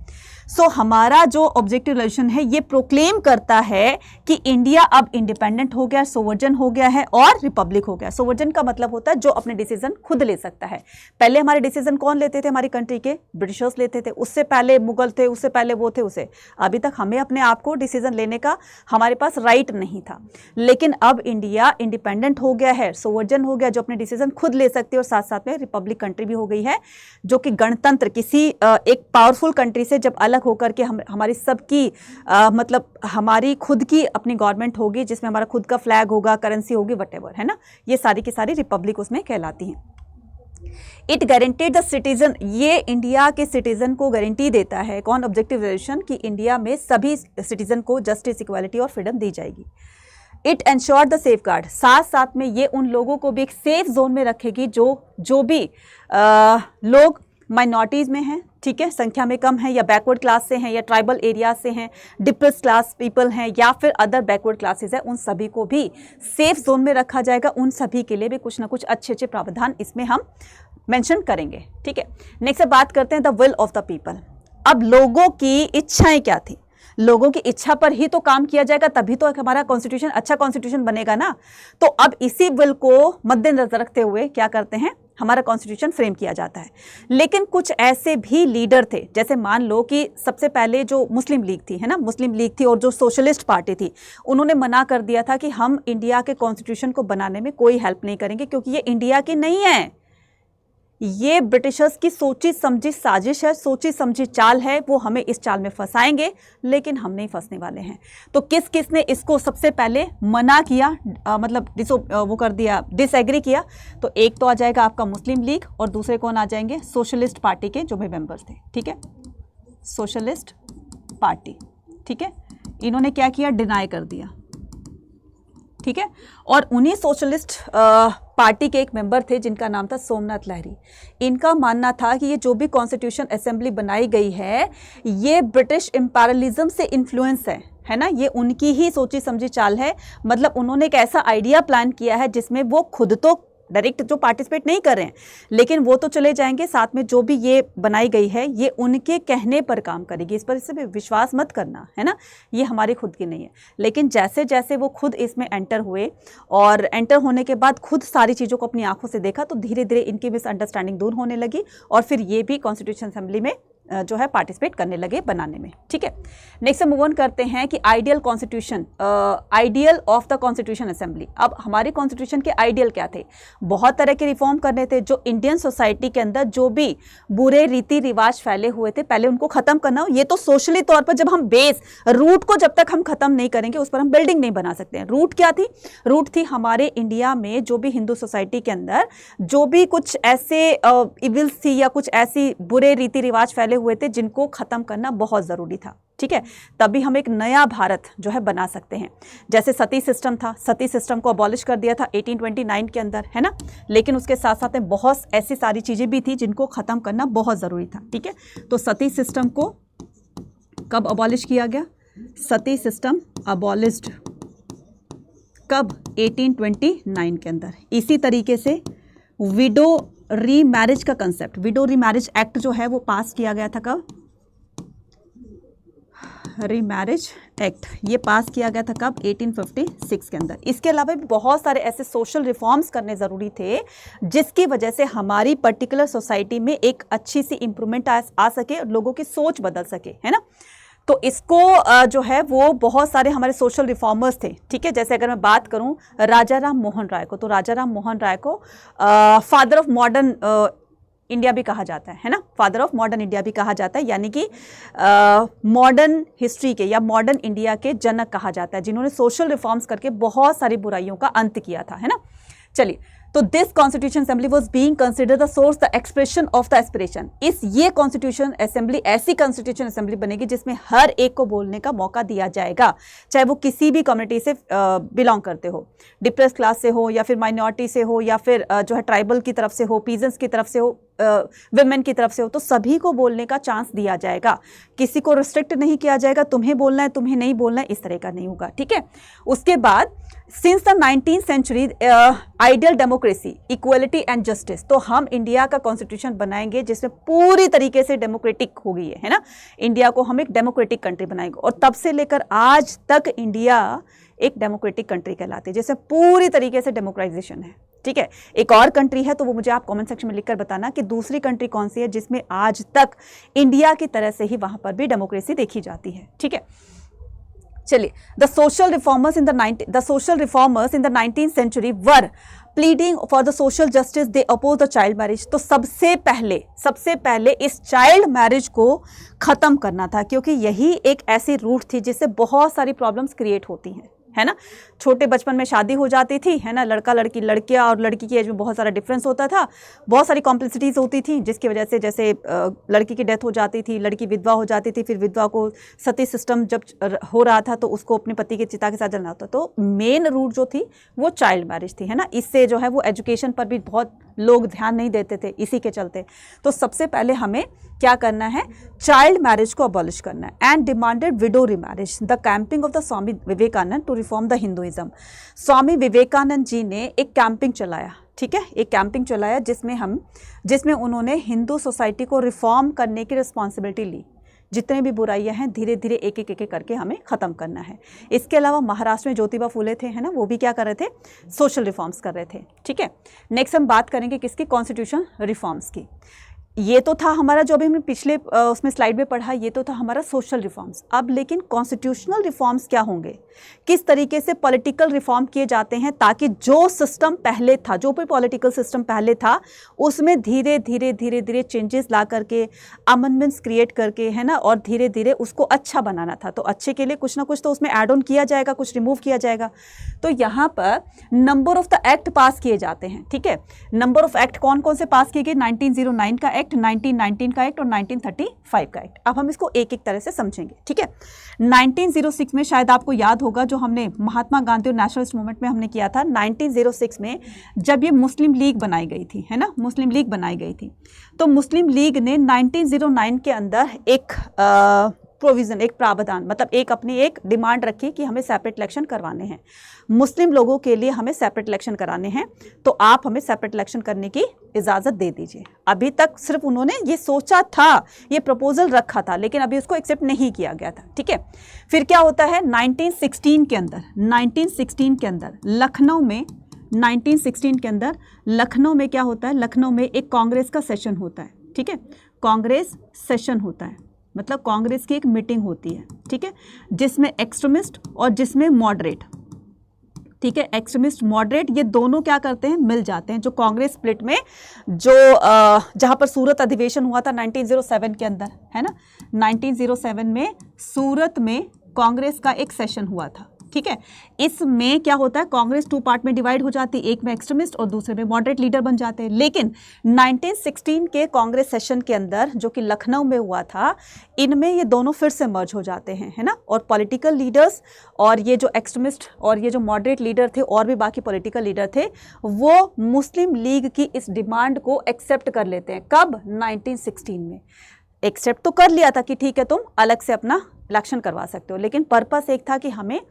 सो हमारा जो ऑब्जेक्टिव रेजोल्यूशन है ये प्रोक्लेम करता है कि इंडिया अब इंडिपेंडेंट हो गया, सोवर्जन हो गया है और रिपब्लिक हो गया। सोवर्जन का मतलब होता है जो अपने डिसीजन खुद ले सकता है। पहले हमारे डिसीजन कौन लेते थे? हमारी कंट्री के ब्रिटिशर्स लेते थे, उससे पहले मुगल थे, उससे पहले वो थे, उसे अभी तक हमें अपने आप को डिसीजन लेने का हमारे पास राइट नहीं था। लेकिन अब इंडिया इंडिपेंडेंट हो गया है, सोवर्जन हो गया, जो अपने डिसीजन खुद ले सकती है और साथ साथ में रिपब्लिक कंट्री भी हो गई है, जो कि गणतंत्र किसी एक पावरफुल कंट्री से जब अलग होकर के हमारी सबकी मतलब हमारी खुद की अपनी गवर्नमेंट होगी, जिसमें हमारा खुद का फ्लैग होगा, करेंसी होगी, वटेवर, है ना। ये सारी की सारी रिपब्लिक उसमें कहलाती हैं। इट गारंटीड द सिटीजन, ये इंडिया के सिटीजन को गारंटी देता है, कौन? ऑब्जेक्टिव रेजोल्यूशन, कि इंडिया में सभी सिटीजन को जस्टिस, इक्वालिटी और फ्रीडम दी जाएगी। It ensure the safe guard, साथ साथ में ये उन लोगों को भी एक सेफ जोन में रखेगी जो भी लोग माइनॉरिटीज़ में हैं, ठीक है, संख्या में कम है, या बैकवर्ड क्लास से हैं, या ट्राइबल एरिया से हैं, डिप्रेस क्लास पीपल हैं, या फिर अदर बैकवर्ड क्लासेस हैं, उन सभी को भी सेफ जोन में रखा जाएगा। उन सभी के लिए भी कुछ ना कुछ अच्छे अच्छे प्रावधान इसमें हम मेंशन करेंगे। ठीक है, नेक्स्ट बात करते हैं the will of the people. अब लोगों की इच्छाएं क्या थी? लोगों की इच्छा पर ही तो काम किया जाएगा, तभी तो हमारा कॉन्स्टिट्यूशन अच्छा कॉन्स्टिट्यूशन बनेगा ना। तो अब इसी विल को मद्देनजर रखते हुए क्या करते हैं, हमारा कॉन्स्टिट्यूशन फ्रेम किया जाता है। लेकिन कुछ ऐसे भी लीडर थे, जैसे मान लो कि सबसे पहले जो मुस्लिम लीग थी, है ना, मुस्लिम लीग थी, और जो सोशलिस्ट पार्टी थी, उन्होंने मना कर दिया था कि हम इंडिया के कॉन्स्टिट्यूशन को बनाने में कोई हेल्प नहीं करेंगे, क्योंकि ये इंडिया की नहीं है, ये ब्रिटिशर्स की सोची समझी साजिश है, सोची समझी चाल है। वो हमें इस चाल में फंसाएंगे, लेकिन हम नहीं फंसने वाले हैं। तो किस किस ने इसको सबसे पहले मना किया, मतलब वो कर दिया, डिसएग्री किया? तो एक तो आ जाएगा आपका मुस्लिम लीग, और दूसरे कौन आ जाएंगे? सोशलिस्ट पार्टी के जो भी मेंबर्स थे। ठीक है, सोशलिस्ट पार्टी, ठीक है, इन्होंने क्या किया? डिनाई कर दिया। ठीक है, और उन्हीं सोशलिस्ट पार्टी के एक मेंबर थे जिनका नाम था सोमनाथ लाहिरी। इनका मानना था कि ये जो भी कॉन्स्टिट्यूशन असेंबली बनाई गई है, ये ब्रिटिश इंपीरियलिज्म से इन्फ्लुएंस है ना, ये उनकी ही सोची समझी चाल है। मतलब उन्होंने एक ऐसा आइडिया प्लान किया है जिसमें वो खुद तो डायरेक्ट जो पार्टिसिपेट नहीं कर रहे हैं, लेकिन वो तो चले जाएंगे, साथ में जो भी ये बनाई गई है ये उनके कहने पर काम करेगी। इस पर इससे भी विश्वास मत करना, है ना, ये हमारी खुद की नहीं है। लेकिन जैसे जैसे वो खुद इसमें एंटर हुए, और एंटर होने के बाद खुद सारी चीज़ों को अपनी आंखों से देखा, तो धीरे धीरे इनकी मिसअंडरस्टैंडिंग दूर होने लगी, और फिर ये भी कॉन्स्टिट्यूशन असेंबली में जो है पार्टिसिपेट करने लगे बनाने में। ठीक है, नेक्स्ट मूव ऑन करते हैं कि ideal constitution, ideal of the constitution assembly. अब हमारे कॉन्स्टिट्यूशन के आइडियल क्या थे? बहुत तरह के रिफॉर्म करने थे। जो इंडियन सोसाइटी के अंदर जो भी बुरे रीति रिवाज फैले हुए थे, पहले उनको खत्म करना हो। ये तो सोशली तौर पर जब हम बेस रूट को जब तक हम खत्म नहीं करेंगे, उस पर हम बिल्डिंग नहीं बना सकते हैं। रूट क्या थी? रूट थी हमारे इंडिया में जो भी हिंदू सोसाइटी के अंदर जो भी कुछ ऐसे इविल्स थी, या कुछ ऐसी बुरे रीति रिवाज फैले हुए थे, जिनको खत्म करना बहुत जरूरी था। ठीक है, तभी हम एक नया भारत जो है बना सकते हैं। जैसे सती सिस्टम था, सती सिस्टम को अबॉलिश कर दिया था 1829 के अंदर, है ना, लेकिन उसके साथ साथ में बहुत ऐसी सारी चीज़ें भी थी जिनको ख़त्म करना बहुत ज़रूरी था। ठीक है, तो सती सिस्टम को कब अबॉलिश किया गया? सती सिस्टम अबॉलिश्ड कब? 1829 के अंदर। इसी तरीके से विडो रीमैरिज का कंसेप्ट, विडो रीमैरिज एक्ट जो है वो पास किया गया था कब? रीमैरिज एक्ट ये पास किया गया था कब? 1856 के अंदर। इसके अलावा भी बहुत सारे ऐसे सोशल रिफॉर्म्स करने ज़रूरी थे जिसकी वजह से हमारी पर्टिकुलर सोसाइटी में एक अच्छी सी इम्प्रूवमेंट आ सके और लोगों की सोच बदल सके, है ना। तो इसको जो है वो बहुत सारे हमारे सोशल रिफॉर्मर्स थे। ठीक है, जैसे अगर मैं बात करूं राजा राम मोहन राय को, तो राजा राम मोहन राय को फादर ऑफ मॉडर्न इंडिया भी कहा जाता है ना, फादर ऑफ मॉडर्न इंडिया भी कहा जाता है, यानी कि मॉडर्न हिस्ट्री के या मॉडर्न इंडिया के जनक कहा जाता है, जिन्होंने सोशल रिफॉर्म्स करके बहुत सारी बुराइयों का अंत किया था, है ना। चलिए, तो this constitution assembly was being consider the source the expression of the aspiration. ये कॉन्स्टिट्यूशन असेंबली ऐसी कॉन्स्टिट्यूशन असेंबली बनेगी जिसमें हर एक को बोलने का मौका दिया जाएगा, चाहे वो किसी भी कम्युनिटी से बिलोंग करते हो, डिप्रेस क्लास से हो या फिर माइनॉरिटी से हो या फिर जो है ट्राइबल की तरफ से हो, पीजेंट्स की तरफ से हो, विमेन की तरफ से हो, तो सभी को बोलने का चांस दिया जाएगा। किसी को रिस्ट्रिक्ट नहीं किया जाएगा, तुम्हें बोलना है तुम्हें नहीं बोलना है, इस तरह का नहीं होगा। ठीक है, उसके बाद since the 19th century ideal democracy, equality and justice, तो हम इंडिया का कॉन्स्टिट्यूशन बनाएंगे जिसमें पूरी तरीके से डेमोक्रेटिक होगी, है ना। इंडिया को हम एक डेमोक्रेटिक कंट्री बनाएंगे और तब से लेकर आज तक इंडिया एक डेमोक्रेटिक कंट्री कहलाती है, जिसमें पूरी तरीके से डेमोक्राइजेशन है। ठीक है, एक और कंट्री है तो वो मुझे आप कमेंट सेक्शन में लिखकर बताना कि दूसरी कंट्री कौन सी है जिसमें आज तक इंडिया की तरह से ही वहां पर भी डेमोक्रेसी देखी जाती है। ठीक है, चलिए, the social reformers in the 19th century were pleading for the social justice, they oppose the child marriage. तो सबसे पहले इस चाइल्ड मैरिज को खत्म करना था, क्योंकि यही एक ऐसी रूट थी जिससे बहुत सारी प्रॉब्लम्स क्रिएट होती हैं, है ना। छोटे बचपन में शादी हो जाती थी, है ना, लड़का लड़की, लड़कियां और लड़की की एज में बहुत सारा डिफरेंस होता था, बहुत सारी कॉम्प्लेक्सिटीज़ होती थी, जिसकी वजह से जैसे लड़की की डेथ हो जाती थी, लड़की विधवा हो जाती थी, फिर विधवा को सती सिस्टम जब हो रहा था तो उसको अपने पति की चिता के साथ जलना होता। तो मेन रूट जो थी वो चाइल्ड मैरिज थी, है ना। इससे जो है वो एजुकेशन पर भी बहुत लोग ध्यान नहीं देते थे इसी के चलते। तो सबसे पहले हमें क्या करना है? चाइल्ड मैरिज को अबॉलिश करना है। And demanded widow remarriage, the camping of the Swami Vivekananda to reform the Hinduism. Swami Vivekananda ji ने एक कैंपिंग चलाया, ठीक है, एक कैंपिंग चलाया जिसमें उन्होंने हिंदू सोसाइटी को रिफॉर्म करने की रिस्पॉन्सिबिलिटी ली। जितने भी बुराइयां हैं धीरे धीरे एक एक करके हमें ख़त्म करना है। इसके अलावा महाराष्ट्र में ज्योतिबा फुले थे, है ना, वो भी क्या कर रहे थे? सोशल रिफॉर्म्स कर रहे थे। ठीक है, नेक्स्ट हम बात करेंगे किसकी? कॉन्स्टिट्यूशन रिफॉर्म्स की। ये तो था हमारा जो अभी हमने पिछले उसमें स्लाइड में पढ़ा, ये तो था हमारा सोशल रिफॉर्म्स। अब लेकिन कॉन्स्टिट्यूशनल रिफॉर्म्स क्या होंगे, किस तरीके से पॉलिटिकल रिफॉर्म किए जाते हैं ताकि जो सिस्टम पहले था, जो भी पॉलिटिकल सिस्टम पहले था उसमें धीरे धीरे चेंजेस ला करके, अमेंडमेंट्स क्रिएट करके, है ना, और धीरे धीरे उसको अच्छा बनाना था। तो अच्छे के लिए कुछ ना कुछ तो उसमें ऐड ऑन किया जाएगा, कुछ रिमूव किया जाएगा। तो यहाँ पर नंबर ऑफ द एक्ट पास किए जाते हैं। ठीक है, नंबर ऑफ एक्ट कौन कौन से पास किए गए? 1909 का एक्ट, 1919 का एक्ट और 1935 का एक्ट। अब हम इसको एक एक तरह से समझेंगे। ठीक है, 1906 में शायद आपको याद होगा जो हमने महात्मा गांधी और नेशनलिस्ट मूवमेंट में हमने किया था, 1906 में जब ये मुस्लिम लीग बनाई गई थी, है ना, मुस्लिम लीग बनाई गई थी, तो मुस्लिम लीग ने 1909 के अंदर एक प्रोविज़न, एक प्रावधान, मतलब एक डिमांड रखी कि हमें सेपरेट इलेक्शन करवाने हैं, मुस्लिम लोगों के लिए हमें सेपरेट इलेक्शन कराने हैं, तो आप हमें सेपरेट इलेक्शन करने की इजाज़त दे दीजिए। अभी तक सिर्फ उन्होंने ये सोचा था, ये प्रपोजल रखा था, लेकिन अभी उसको एक्सेप्ट नहीं किया गया था। ठीक है, फिर क्या होता है? 1916 के अंदर लखनऊ में, 1916 के अंदर लखनऊ में क्या होता है? लखनऊ में एक कांग्रेस का सेशन होता है। ठीक है, कांग्रेस सेशन होता है, मतलब कांग्रेस की एक मीटिंग होती है। ठीक है, जिसमें एक्सट्रीमिस्ट और जिसमें मॉडरेट, ठीक है, एक्सट्रीमिस्ट मॉडरेट ये दोनों क्या करते हैं? मिल जाते हैं। जो कांग्रेस स्प्लिट में जो जहां पर सूरत अधिवेशन हुआ था 1907 के अंदर, है ना, 1907 में सूरत में कांग्रेस का एक सेशन हुआ था। ठीक है। इसमें क्या होता है, कांग्रेस 2 पार्ट में डिवाइड हो जाती है, एक में एक्सट्रीमिस्ट और दूसरे में मॉडरेट लीडर बन जाते हैं। लेकिन 1916 के कांग्रेस सेशन के अंदर जो कि लखनऊ में हुआ था, इनमें ये दोनों फिर से मर्ज हो जाते हैं, है ना। और पॉलिटिकल लीडर्स और ये जो एक्सट्रीमिस्ट और ये जो मॉडरेट लीडर थे और भी बाकी पॉलिटिकल लीडर थे, वो मुस्लिम लीग की इस डिमांड को एक्सेप्ट कर लेते हैं। कब? 1916 में एक्सेप्ट तो कर लिया था कि ठीक है तुम अलग से अपना इलेक्शन करवा सकते हो, लेकिन पर्पस एक था कि हमें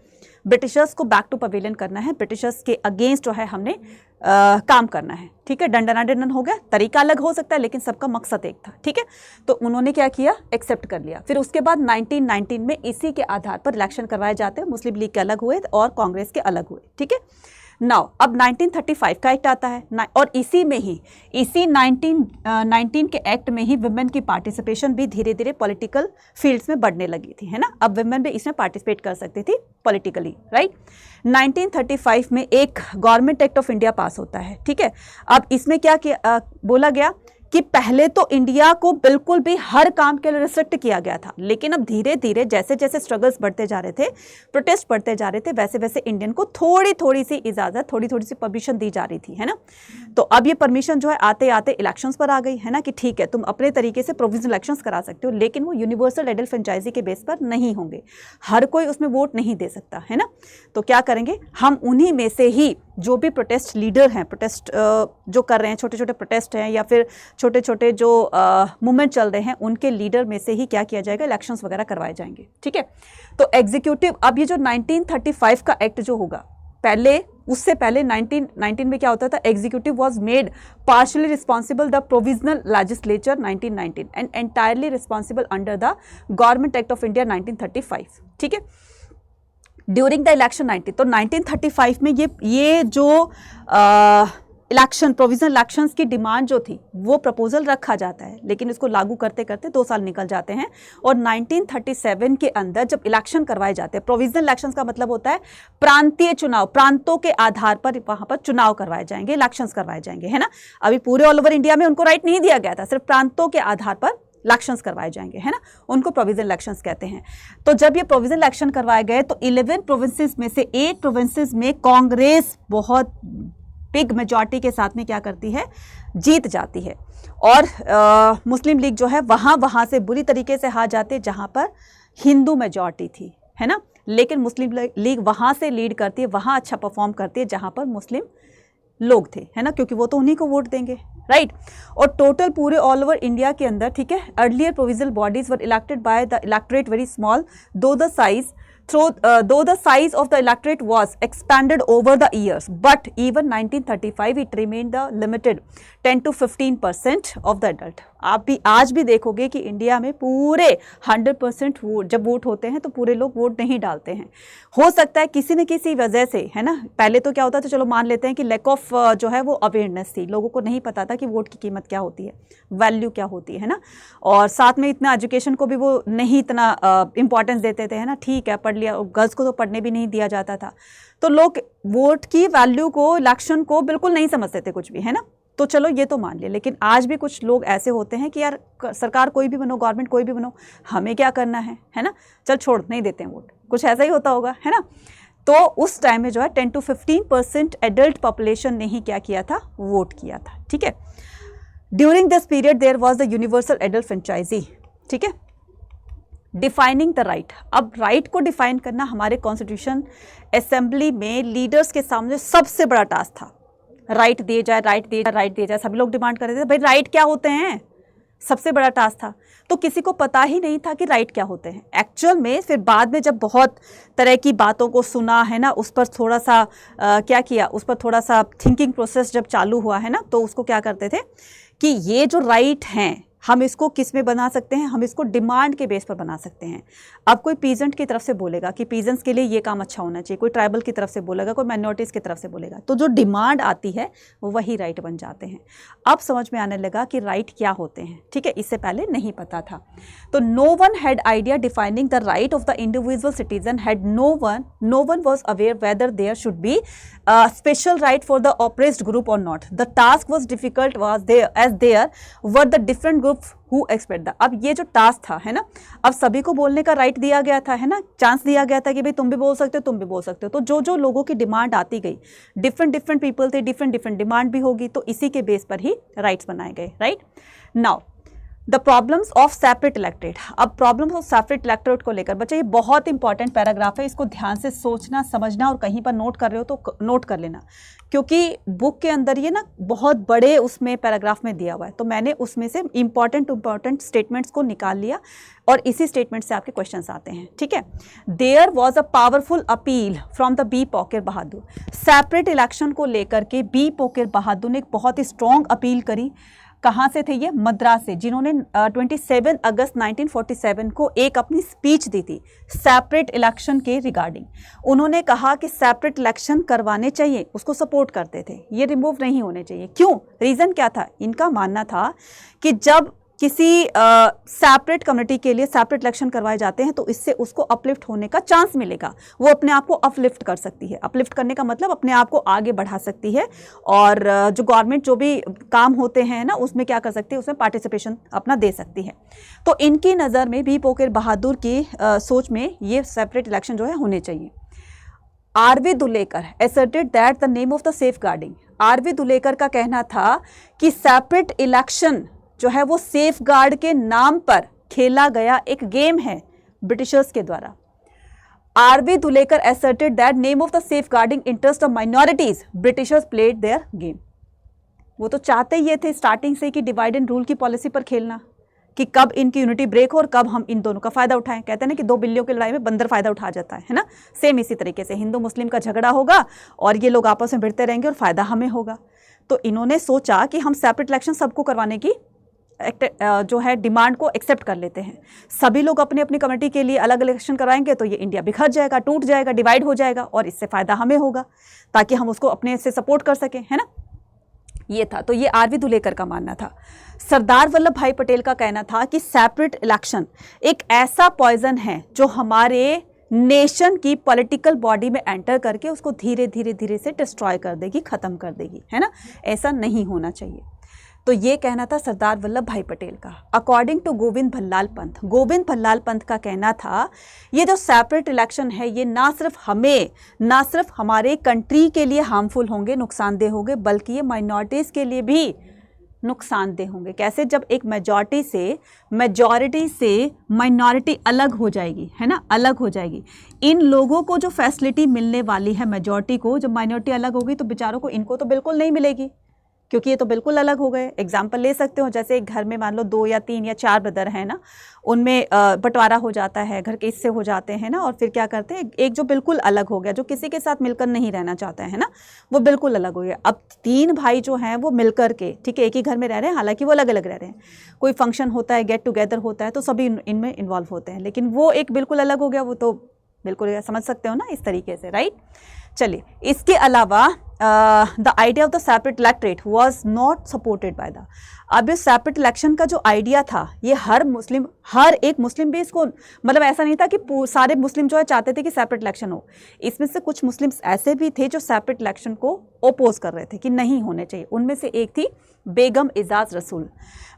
ब्रिटिशर्स को बैक टू पवेलियन करना है, ब्रिटिशर्स के अगेंस्ट जो है हमने काम करना है, ठीक है। डंडन हो गया, तरीका अलग हो सकता है लेकिन सबका मकसद एक था, ठीक है। तो उन्होंने क्या किया, एक्सेप्ट कर लिया। फिर उसके बाद 1919 में इसी के आधार पर इलेक्शन करवाए जाते हैं, मुस्लिम लीग के अलग हुए और कांग्रेस के अलग हुए, ठीक है। नाउ अब 1935 का एक्ट आता है और इसी 1919 के एक्ट में ही वुमेन की पार्टिसिपेशन भी धीरे धीरे पॉलिटिकल फील्ड्स में बढ़ने लगी थी, है ना। अब वुमेन भी इसमें पार्टिसिपेट कर सकती थी पॉलिटिकली, राइट। 1935 में एक गवर्नमेंट एक्ट ऑफ इंडिया पास होता है, ठीक है। अब इसमें क्या बोला गया कि पहले तो इंडिया को बिल्कुल भी हर काम के लिए रिस्ट्रिक्ट किया गया था, लेकिन अब धीरे धीरे जैसे जैसे स्ट्रगल्स बढ़ते जा रहे थे, प्रोटेस्ट बढ़ते जा रहे थे, वैसे वैसे इंडियन को थोड़ी थोड़ी सी इजाज़त, थोड़ी थोड़ी सी परमिशन दी जा रही थी, है ना। तो अब ये परमिशन जो है आते आते इलेक्शंस पर आ गई, है ना, कि ठीक है तुम अपने तरीके से प्रोविजनल इलेक्शंस करा सकते हो, लेकिन वो यूनिवर्सल एडल्ट फ्रेंचाइजी के बेस पर नहीं होंगे, हर कोई उसमें वोट नहीं दे सकता, है ना। तो क्या करेंगे हम, उन्हीं में से ही जो भी प्रोटेस्ट लीडर हैं, प्रोटेस्ट जो कर रहे हैं, छोटे छोटे प्रोटेस्ट हैं या फिर छोटे छोटे जो मूवमेंट चल रहे हैं, उनके लीडर में से ही क्या किया जाएगा, इलेक्शंस वगैरह करवाए जाएंगे, ठीक है। तो एग्जीक्यूटिव, अब ये जो 1935 का एक्ट जो होगा, पहले उससे पहले 1919 में क्या होता था, executive was made partially responsible the provisional legislature 1919 and entirely responsible under the government act of India 1935, ठीक है। ड्यूरिंग द इलेक्शन 1935 में ये जो इलेक्शन, प्रोविजनल इलेक्शंस की डिमांड जो थी, वो प्रपोजल रखा जाता है, लेकिन इसको लागू करते करते 2 साल निकल जाते हैं। और 1937 के अंदर जब इलेक्शन करवाए जाते हैं, प्रोविजनल इलेक्शंस का मतलब होता है प्रांतीय चुनाव, प्रांतों के आधार पर वहां पर चुनाव करवाए जाएंगे, इलेक्शंस करवाए जाएंगे, है ना। अभी पूरे ऑल ओवर इंडिया में उनको राइट नहीं दिया गया था, सिर्फ प्रांतों के आधार पर इलेक्शंस करवाए जाएंगे, है ना, उनको प्रोविजनल इलेक्शंस कहते हैं। तो जब ये प्रोविजनल इलेक्शन करवाए गए तो 11 प्रोविंसेस में से 8 प्रोविंसेस में कांग्रेस बहुत बिग मेजॉरिटी के साथ में क्या करती है, जीत जाती है। और मुस्लिम लीग जो है वहाँ से बुरी तरीके से हार जाते हैं जहाँ पर हिंदू मेजॉरिटी थी, है ना। लेकिन मुस्लिम लीग वहाँ से लीड करती है, वहाँ अच्छा परफॉर्म करती है जहाँ पर मुस्लिम लोग थे, है ना, क्योंकि वो तो उन्हीं को वोट देंगे, राइट। और टोटल पूरे ऑल ओवर इंडिया के अंदर, ठीक है, earlier provisional bodies were elected by the electorate very small, though the size of the electorate was expanded over the years, but even 1935 it remained the limited 10 to 15% of the adult. आप भी आज भी देखोगे कि India में पूरे 100% vote, जब vote होते हैं तो पूरे लोग वोट नहीं डालते हैं। हो सकता है किसी न किसी वजह से, है ना। पहले तो क्या होता था, चलो मान लेते हैं कि लैक ऑफ जो है वो अवेयरनेस थी, लोगों को नहीं पता था कि वोट की कीमत क्या होती है, वैल्यू क्या होती है ना। और साथ में इतना एजुकेशन को भी वो नहीं इतना इंपॉर्टेंस देते थे, है ना। ठीक है पढ़ लिया, गर्ल्स को तो पढ़ने भी नहीं दिया जाता था, तो लोग वोट की वैल्यू को, इलेक्शन को बिल्कुल नहीं समझते थे कुछ भी, है ना। तो चलो ये तो मान लिया, लेकिन आज भी कुछ लोग ऐसे होते हैं कि यार सरकार कोई भी बनो, गवर्नमेंट कोई भी बनो, हमें क्या करना है ना, चल छोड़, नहीं देते हैं वोट, कुछ ऐसा ही होता होगा, है ना। तो उस टाइम में जो है 10 to 15% एडल्ट पॉपुलेशन ने ही क्या किया था, वोट किया था, ठीक है। During this period there was the universal adult franchise, ठीक है। डिफाइनिंग द राइट, अब राइट को डिफाइन करना हमारे कॉन्स्टिट्यूशन असेंबली में लीडर्स के सामने सबसे बड़ा टास्क था। राइट दिए जाए, राइट दिए जाए, राइट दिए जाए, सभी लोग डिमांड कर रहे थे, भाई राइट क्या होते हैं, सबसे बड़ा टास्क था। तो किसी को पता ही नहीं था कि राइट क्या होते हैं एक्चुअल में। फिर बाद में जब बहुत तरह की बातों को सुना, है ना, उस पर थोड़ा सा क्या किया, उस पर थोड़ा सा थिंकिंग प्रोसेस जब चालू हुआ, है ना, तो उसको क्या करते थे कि ये जो राइट हैं, हम इसको किस में बना सकते हैं, हम इसको डिमांड के बेस पर बना सकते हैं। अब कोई पीजेंट की तरफ से बोलेगा कि पीजेंट्स के लिए ये काम अच्छा होना चाहिए, कोई ट्राइबल की तरफ से बोलेगा, कोई माइनॉरिटीज़ की तरफ से बोलेगा, तो जो डिमांड आती है वही राइट बन जाते हैं। अब समझ में आने लगा कि राइट क्या होते हैं, ठीक है, इससे पहले नहीं पता था। तो no one had idea defining the right of the individual citizen, had no one was aware whether there should be special right for the oppressed group और not. The task was difficult was there as there were the different proof who expect the. अब ये जो task था, है ना, अब सभी को बोलने का राइट दिया गया था, है ना, चांस दिया गया था कि भाई तुम भी बोल सकते हो, तुम भी बोल सकते हो। तो जो जो लोगों की डिमांड आती गई, डिफरेंट पीपल थे, डिफरेंट डिमांड भी होगी, तो इसी के बेस पर ही राइट्स बनाए गए, right. Now the problems of separate elected. अब प्रॉब्लम्स ऑफ सेपरेट इलेक्टोरेट को लेकर बच्चे ये बहुत इंपॉर्टेंट पैराग्राफ है, इसको ध्यान से सोचना समझना, और कहीं पर नोट कर रहे हो तो नोट कर लेना, क्योंकि बुक के अंदर ये ना बहुत बड़े उसमें पैराग्राफ में दिया हुआ है। तो मैंने उसमें से इंपॉर्टेंट स्टेटमेंट्स को निकाल लिया और इसी स्टेटमेंट से आपके क्वेश्चंस आते हैं, ठीक है। There was a powerful appeal from the B Pocker Bahadur. Separate election को लेकर के बी पोकेर बहादुर ने एक बहुत ही स्ट्रॉन्ग अपील करी। कहाँ से थे ये? मद्रास से, जिन्होंने 27 अगस्त 1947 को एक अपनी स्पीच दी थी सेपरेट इलेक्शन के रिगार्डिंग। उन्होंने कहा कि सेपरेट इलेक्शन करवाने चाहिए, उसको सपोर्ट करते थे, ये रिमूव नहीं होने चाहिए। क्यों? रीज़न क्या था? इनका मानना था कि जब किसी सेपरेट कम्युनिटी के लिए सेपरेट इलेक्शन करवाए जाते हैं तो इससे उसको अपलिफ्ट होने का चांस मिलेगा, वो अपने आप को अपलिफ्ट कर सकती है। अपलिफ्ट करने का मतलब अपने आप को आगे बढ़ा सकती है, और जो गवर्नमेंट जो भी काम होते हैं ना उसमें क्या कर सकती है, उसमें पार्टिसिपेशन अपना दे सकती है। तो इनकी नज़र में बी पोकेर बहादुर की सोच में ये सेपरेट इलेक्शन जो है होने चाहिए। R V Dhulekar asserted that the name of the safeguarding। R V Dhulekar का कहना था कि सेपरेट इलेक्शन जो है वो सेफ गार्ड के नाम पर खेला गया एक गेम है ब्रिटिशर्स के द्वारा। R B Dhulekar asserted that name of the safeguarding interest of minorities Britishers played their game। वो तो चाहते ये थे स्टार्टिंग से कि डिवाइड एंड रूल की पॉलिसी पर खेलना, कि कब इनकी यूनिटी ब्रेक हो और कब हम इन दोनों का फायदा उठाएं। कहते हैं ना कि दो बिल्लियों की लड़ाई में बंदर फायदा उठा जाता है ना। सेम इसी तरीके से हिंदू मुस्लिम का झगड़ा होगा और ये लोग आपस में भिड़ते रहेंगे और फायदा हमें होगा। तो इन्होंने सोचा कि हम सेपरेट इलेक्शन सबको करवाने की जो है डिमांड को एक्सेप्ट कर लेते हैं। सभी लोग अपनी अपनी कम्युनिटी के लिए अलग इलेक्शन कराएंगे तो ये इंडिया बिखर जाएगा, टूट जाएगा, डिवाइड हो जाएगा, और इससे फायदा हमें होगा ताकि हम उसको अपने से सपोर्ट कर सकें, है ना। ये था, तो ये आरवी दुलेकर का मानना था। सरदार वल्लभ भाई पटेल का कहना था कि सेपरेट इलेक्शन एक ऐसा पॉइजन है जो हमारे नेशन की पॉलिटिकल बॉडी में एंटर करके उसको धीरे धीरे से डिस्ट्रॉय कर देगी, खत्म कर देगी, है ना। ऐसा नहीं होना चाहिए। तो ये कहना था सरदार वल्लभ भाई पटेल का। अकॉर्डिंग टू गोविंद भल्लाल पंत, गोविंद भल्लाल पंत का कहना था ये जो सेपरेट इलेक्शन है ये ना सिर्फ हमारे कंट्री के लिए हार्मफुल होंगे, नुकसानदेह होंगे, बल्कि ये माइनॉरिटीज़ के लिए भी नुकसानदेह होंगे। कैसे? जब एक मेजॉरिटी से माइनॉरिटी अलग हो जाएगी, है ना, अलग हो जाएगी। इन लोगों को जो फैसिलिटी मिलने वाली है मेजॉरिटी को, जब माइनॉरिटी अलग होगी तो बेचारों को इनको तो बिल्कुल नहीं मिलेगी, क्योंकि ये तो बिल्कुल अलग हो गए। एग्जाम्पल ले सकते हो, जैसे एक घर में मान लो 2 या 3 या 4 ब्रदर हैं ना, उनमें बंटवारा हो जाता है, घर के हिस्से हो जाते हैं ना, और फिर क्या करते हैं, एक जो बिल्कुल अलग हो गया, जो किसी के साथ मिलकर नहीं रहना चाहता है ना, वो बिल्कुल अलग हो गया। अब 3 भाई जो हैं वो मिलकर के, ठीक है, एक ही घर में रह रहे हैं, हालांकि वो अलग अलग रह रहे हैं, कोई फंक्शन होता है, गेट टुगेदर होता है तो सभी इनमें इन्वॉल्व होते हैं, लेकिन वो एक बिल्कुल अलग हो गया, वो तो बिल्कुल समझ सकते हो ना इस तरीके से, राइट। चलिए, इसके अलावा the idea of the separate electorate was not supported by the. अब इस सेपरेट इलेक्शन का जो आइडिया था ये हर एक मुस्लिम भी इसको, मतलब ऐसा नहीं था कि सारे मुस्लिम जो है चाहते थे कि सेपरेट इलेक्शन हो। इसमें से कुछ मुस्लिम्स ऐसे भी थे जो सेपरेट इलेक्शन को ओपोज कर रहे थे कि नहीं होने चाहिए। उनमें से एक थी बेगम इजाज रसूल।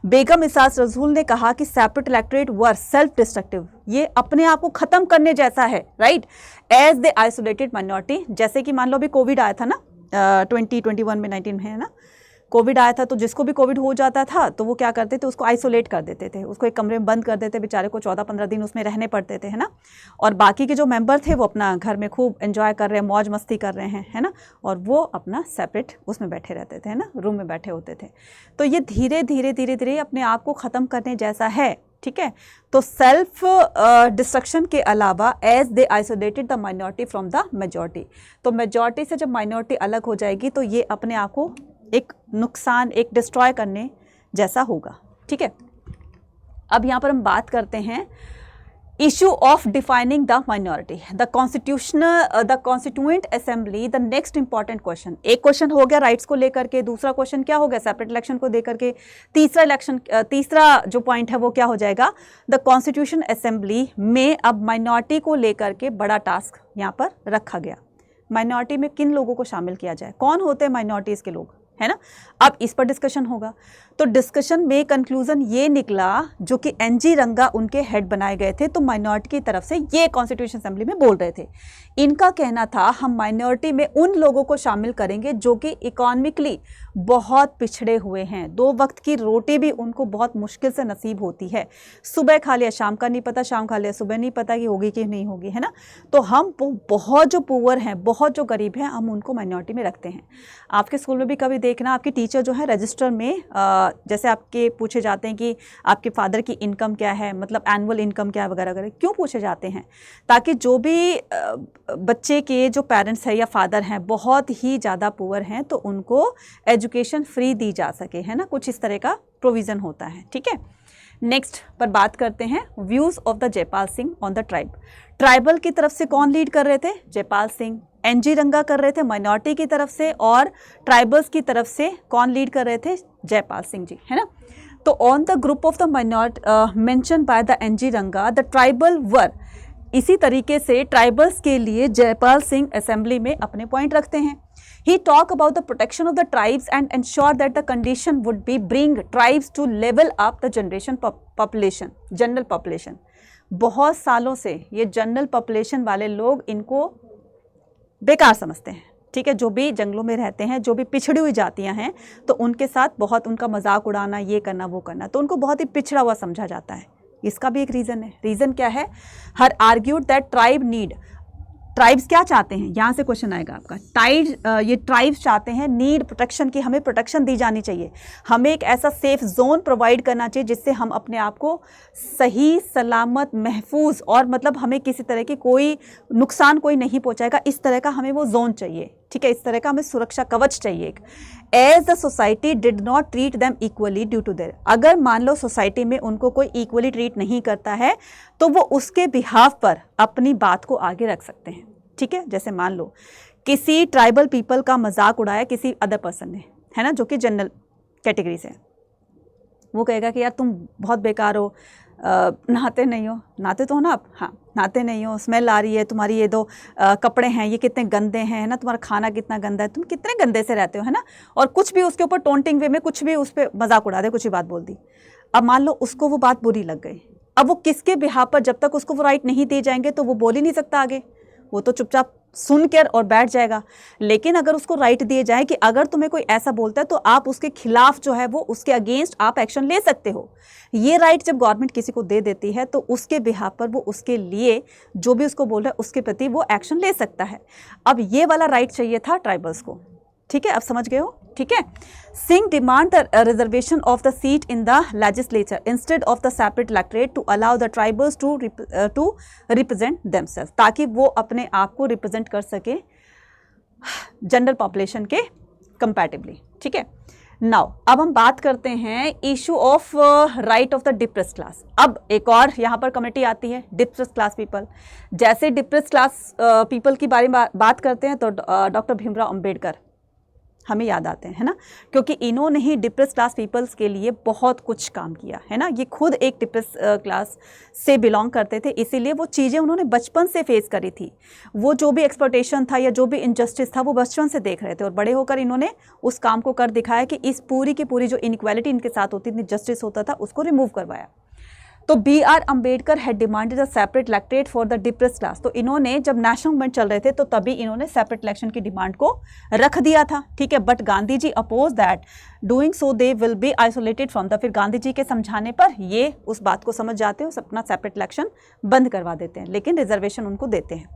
बेगम इजाज रसूल ने कहा कि separate electorate were self destructive, ये अपने आप को खत्म करने जैसा है, right, as they isolated minority. जैसे कि मान लो अभी कोविड आया था ना 2021 में, 19 में, है ना, कोविड आया था, तो जिसको भी कोविड हो जाता था तो वो क्या करते थे, उसको आइसोलेट कर देते थे, उसको एक कमरे में बंद कर देते, बेचारे को 14-15 दिन उसमें रहने पड़ते थे, है ना। और बाकी के जो मेंबर थे वो अपना घर में खूब एंजॉय कर रहे हैं, मौज मस्ती कर रहे हैं, है ना, और वो अपना सेपरेट उसमें बैठे रहते थे, है ना, रूम में बैठे होते थे। तो ये धीरे धीरे अपने आप को ख़त्म करने जैसा है, ठीक है। तो सेल्फ डिस्ट्रक्शन के अलावा as they isolated the minority from the majority, तो मेजॉरिटी से जब माइनॉरिटी अलग हो जाएगी तो ये अपने आप को एक नुकसान, एक डिस्ट्रॉय करने जैसा होगा, ठीक है। अब यहाँ पर हम बात करते हैं issue of defining the minority, the constituent assembly, the next important question. एक क्वेश्चन हो गया राइट्स को लेकर के, दूसरा क्वेश्चन क्या हो गया सेपरेट इलेक्शन को लेकर के, तीसरा जो पॉइंट है वो क्या हो जाएगा, द कॉन्स्टिट्यूशन असेंबली में अब माइनॉरिटी को लेकर के बड़ा टास्क यहाँ पर रखा गया। माइनॉरिटी में किन लोगों को शामिल किया जाए, कौन होते हैं माइनॉरिटीज़ के लोग, है ना, अब इस पर डिस्कशन होगा। तो डिस्कशन में कंक्लूजन ये निकला, जो कि एनजी रंगा उनके हेड बनाए गए थे, तो माइनॉरिटी की तरफ से ये कॉन्स्टिट्यूशन असेंबली में बोल रहे थे। इनका कहना था हम माइनॉरिटी में उन लोगों को शामिल करेंगे जो कि इकोनॉमिकली बहुत पिछड़े हुए हैं, 2 वक्त की रोटी भी उनको बहुत मुश्किल से नसीब होती है, सुबह खा लिया शाम का नहीं पता, शाम खा लिया सुबह नहीं पता कि होगी कि नहीं होगी, है ना। तो हम बहुत जो पुअर हैं, बहुत जो गरीब हैं, हम उनको माइनॉरिटी में रखते हैं। आपके स्कूल में भी कभी देखना, आपके टीचर जो है रजिस्टर में जैसे आपके पूछे जाते हैं कि आपके फादर की इनकम क्या है, मतलब एनुअल इनकम क्या है वगैरह वगैरह, क्यों पूछे जाते हैं? ताकि जो भी बच्चे के जो पेरेंट्स हैं या फादर हैं बहुत ही ज़्यादा पुअर हैं, तो उनको एजुकेशन फ्री दी जा सके, है ना, कुछ इस तरह का प्रोविज़न होता है। ठीक है, नेक्स्ट पर बात करते हैं views of the Jaipal Singh on the tribe. Tribal की तरफ से कौन लीड कर रहे थे? जयपाल सिंह। एनजी रंगा कर रहे थे माइनॉरिटी की तरफ से, और ट्राइबल्स की तरफ से कौन लीड कर रहे थे? जयपाल सिंह जी, है ना। तो on the group of the minority mention by the N G Ranga the tribal were, इसी तरीके से ट्राइबल्स के लिए जयपाल सिंह असेंबली में अपने पॉइंट रखते हैं। He talk about the protection of the tribes and ensure that the condition would be bring tribes to level up the general population। बहुत सालों से ये जनरल पॉपुलेशन वाले लोग इनको बेकार समझते हैं। ठीक है, जो भी जंगलों में रहते हैं, जो भी पिछड़ी हुई जातियां हैं, तो उनके साथ बहुत उनका मजाक उड़ाना, ये करना वो करना, तो उनको बहुत ही पिछड़ा हुआ समझा जाता है। इसका भी एक रीज़न है। रीज़न क्या है? हर argued that tribe need, tribes क्या चाहते हैं, यहाँ से क्वेश्चन आएगा आपका। ये ट्राइब्स चाहते हैं नीड प्रोटेक्शन की, हमें प्रोटेक्शन दी जानी चाहिए, हमें एक ऐसा सेफ जोन प्रोवाइड करना चाहिए जिससे हम अपने आप को सही सलामत महफूज, और मतलब हमें किसी तरह की कोई नुकसान कोई नहीं पहुँचाएगा, इस तरह का हमें वो जोन चाहिए। ठीक है, इस तरह का हमें सुरक्षा कवच चाहिए। As the society did not treat them equally due to their, अगर मान लो सोसाइटी में उनको कोई इक्वली ट्रीट नहीं करता है, तो वो उसके बिहाफ पर अपनी बात को आगे रख सकते हैं। ठीक है, जैसे मान लो किसी ट्राइबल पीपल का मजाक उड़ाया किसी अदर पर्सन ने, है ना, जो कि जनरल कैटेगरी से, वो कहेगा कि यार तुम बहुत बेकार हो, नहाते नहीं हो, नहाते तो हो ना आप, हाँ नहाते नहीं हो, स्मेल आ रही है तुम्हारी, ये दो कपड़े हैं ये कितने गंदे हैं, है ना, तुम्हारा खाना कितना गंदा है, तुम कितने गंदे से रहते हो, है ना। और कुछ भी उसके ऊपर टोंटिंग वे में कुछ भी उस पर मजाक उड़ा दे, कुछ भी बात बोल दी। अब मान लो उसको वो बात बुरी लग गई, अब वो किसके बिहाफ पर, जब तक उसको वो राइट नहीं दिए जाएंगे तो वो बोल ही नहीं सकता आगे, वो तो चुपचाप सुनकर और बैठ जाएगा। लेकिन अगर उसको राइट दिए जाए कि अगर तुम्हें कोई ऐसा बोलता है तो आप उसके खिलाफ जो है वो उसके अगेंस्ट आप एक्शन ले सकते हो, ये राइट जब गवर्नमेंट किसी को दे देती है तो उसके बिहाफ पर वो उसके लिए जो भी उसको बोल रहा है उसके प्रति वो एक्शन ले सकता है। अब ये वाला राइट चाहिए था ट्राइबल्स को। ठीक है, अब समझ गए हो। ठीक है, Singh demand the reservation of the seat in the legislature instead of the separate electorate to allow the tribals to represent themselves, ताकि वो अपने आप को रिप्रेजेंट कर सके जनरल पॉपुलेशन के कंपैरेटिवली। ठीक है, नाउ अब हम बात करते हैं issue of right of the depressed class. अब एक और यहाँ पर कमेटी आती है, डिप्रेस्ड क्लास पीपल। जैसे डिप्रेस्ड क्लास पीपल की बारे में बात करते हैं तो डॉक्टर भीमराव अंबेडकर हमें याद आते हैं, है ना, क्योंकि इन्होंने ही डिप्रेस क्लास पीपल्स के लिए बहुत कुछ काम किया, है ना। ये खुद एक डिप्रेस क्लास से बिलोंग करते थे, इसीलिए वो चीज़ें उन्होंने बचपन से फेस करी थी। वो जो भी एक्सप्लॉयटेशन था या जो भी इनजस्टिस था वो बचपन से देख रहे थे, और बड़े होकर इन्होंने उस काम को कर दिखाया कि इस पूरी की पूरी जो इनइक्वालिटी इनके साथ होती थी, जस्टिस होता था, उसको रिमूव करवाया। तो B.R. Ambedkar had demanded a separate electorate for the depressed class. तो इन्होंने जब नेशनल मूवमेंट चल रहे थे तो तभी इन्होंने सेपरेट इलेक्शन की डिमांड को रख दिया था। ठीक है, but Gandhi ji oppose that, doing so they will be isolated from the, फिर गांधी जी के समझाने पर ये उस बात को समझ जाते हैं, अपना सेपरेट इलेक्शन बंद करवा देते हैं, लेकिन रिजर्वेशन उनको देते हैं।